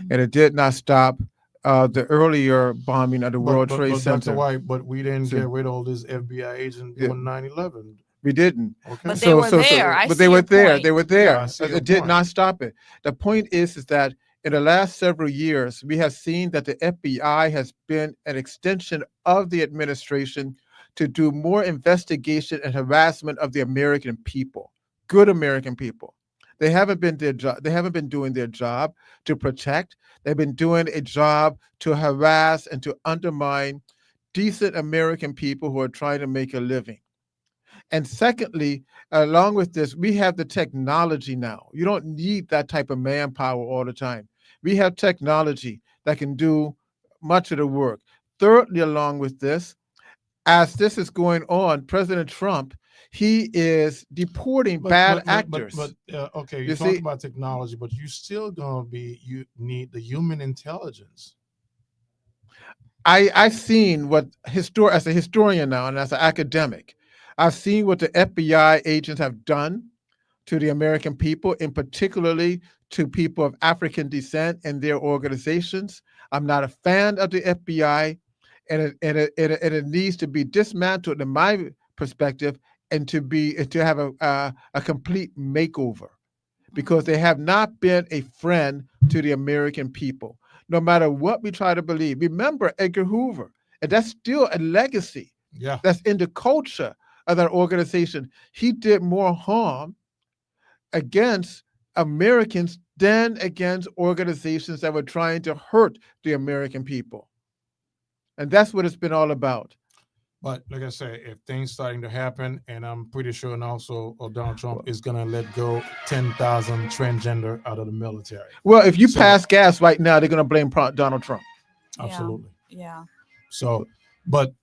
And it did not stop the earlier bombing of the World Trade Center. Dr. White, but we didn't get rid of all this FBI agents doing 9/11. We didn't. Okay. But they were there. But they were there. Point. They were there. Yeah, I see your It did point. not stop it. The point is that in the last several years, we have seen that the FBI has been an extension of the administration to do more investigation and harassment of the American people, good American people. They haven't been doing their job to protect. They've been doing a job to harass and to undermine decent American people who are trying to make a living. And secondly, along with this, we have the technology now. You don't need that type of manpower all the time. We have technology that can do much of the work. Thirdly, along with this, as this is going on, President Trump, he is deporting bad actors. Okay, you're talking about technology, but you still you need the human intelligence. I've seen what as a historian now and as an academic, I've seen what the FBI agents have done to the American people, and particularly to people of African descent and their organizations. I'm not a fan of the FBI, and it needs to be dismantled, in my perspective, and to have a complete makeover, because they have not been a friend to the American people, no matter what we try to believe. Remember Edgar Hoover, and that's still a legacy. Yeah, that's in the culture of that organization. He did more harm against Americans than against organizations that were trying to hurt the American people. And that's what it's been all about. But like I say, if things starting to happen, and I'm pretty sure, and also Donald Trump is going to let go 10,000 transgender out of the military. Well, if you pass gas right now, they're going to blame Donald Trump. Absolutely. Yeah. So, but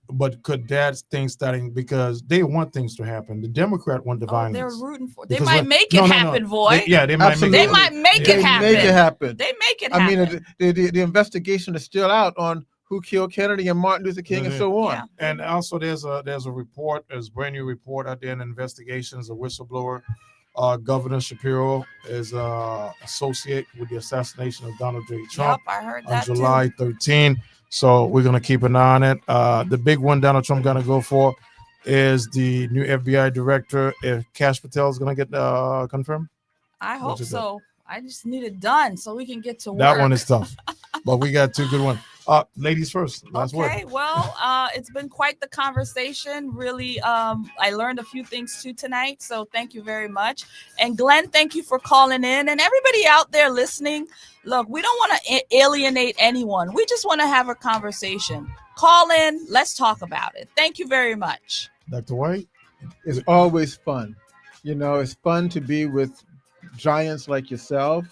could that thing starting, because they want things to happen. The Democrat want the violence. They're rooting for. They might make it happen, Voy. They might make They might make it happen. Make it happen. They make it happen. I mean, the investigation is still out on who killed Kennedy and Martin Luther King and so on. Yeah. And also there's a report, there's a brand new report out there in investigations, a whistleblower. Governor Shapiro is associated with the assassination of Donald J. Trump I heard on that July 13. So we're going to keep an eye on it. The big one Donald Trump going to go for is the new FBI director. If Kash Patel is going to get confirmed. I hope so. I just need it done so we can get to work. That one is tough, but we got two good ones. Ladies first. Last word. Okay, well, it's been quite the conversation. Really, I learned a few things too tonight, so thank you very much. And Glenn, thank you for calling in. And everybody out there listening, look, we don't want to alienate anyone. We just want to have a conversation. Call in. Let's talk about it. Thank you very much. Dr. White? It's always fun. You know, it's fun to be with giants like yourself.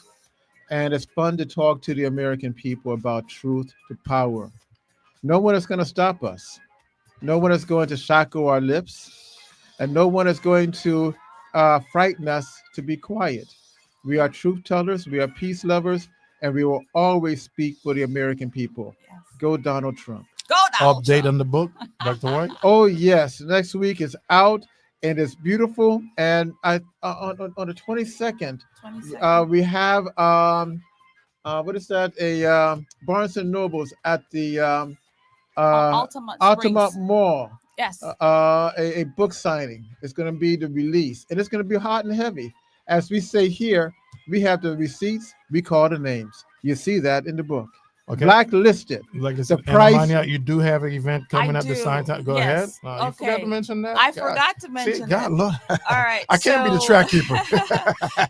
And it's fun to talk to the American people about truth to power. No one is going to stop us. No one is going to shackle our lips. And no one is going to frighten us to be quiet. We are truth tellers. We are peace lovers. And we will always speak for the American people. Yes. Go Donald Trump. Go Donald Update Trump. on the book, Dr. White? Oh, yes. Next week is out. And it's beautiful. And on the 22nd, we have what is that? A Barnes and Nobles at the Altamont Mall. Yes. A book signing. It's going to be the release, and it's going to be hot and heavy. As we say here, we have the receipts. We call the names. You see that in the book. Okay. Blacklisted. Like I the said, price. Amania, you do have an event coming up the same time. Go ahead. Okay. You forgot to mention that. I forgot to mention that. God, Lord. All right. I can't be the track keeper.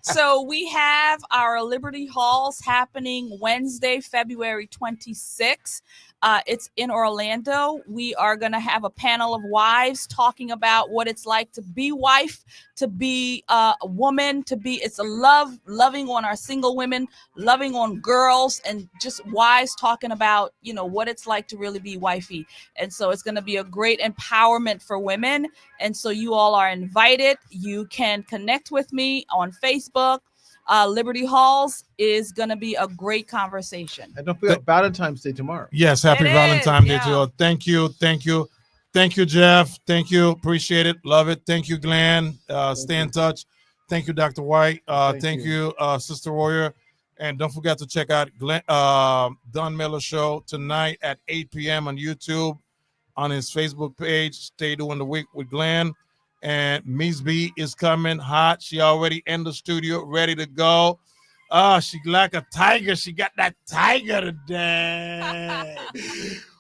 So we have our Liberty Halls happening Wednesday, February 26th. It's in Orlando. We are going to have a panel of wives talking about what it's like to be wife, to be a woman, it's a loving on our single women, loving on girls, and just wives talking about, what it's like to really be wifey. And so it's going to be a great empowerment for women. And so you all are invited. You can connect with me on Facebook. Liberty Halls is going to be a great conversation. And don't forget Valentine's Day tomorrow. Yes, happy Valentine's Day to you all. Thank you. Thank you, Jeff. Thank you. Appreciate it. Love it. Thank you, Glenn. Stay in touch. Thank you, Dr. White. Thank you, Sister Warrior. And don't forget to check out Don Miller Show tonight at 8 p.m. on YouTube, on his Facebook page. Stay doing the week with Glenn. And Miss B is coming hot. She already in the studio, ready to go. She like a tiger. She got that tiger today.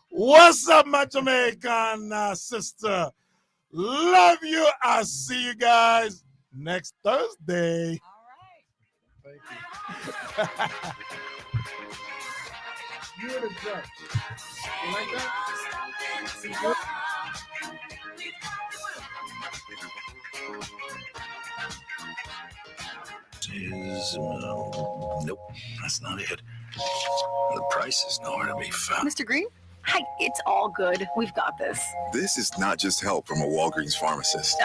What's up, my Jamaican sister? Love you. I'll see you guys next Thursday. Thank you. You're the judge. You like that? Nope, that's not it. The price is nowhere to be found. Mr. Green? Hi, it's all good. We've got this. This is not just help from a Walgreens pharmacist.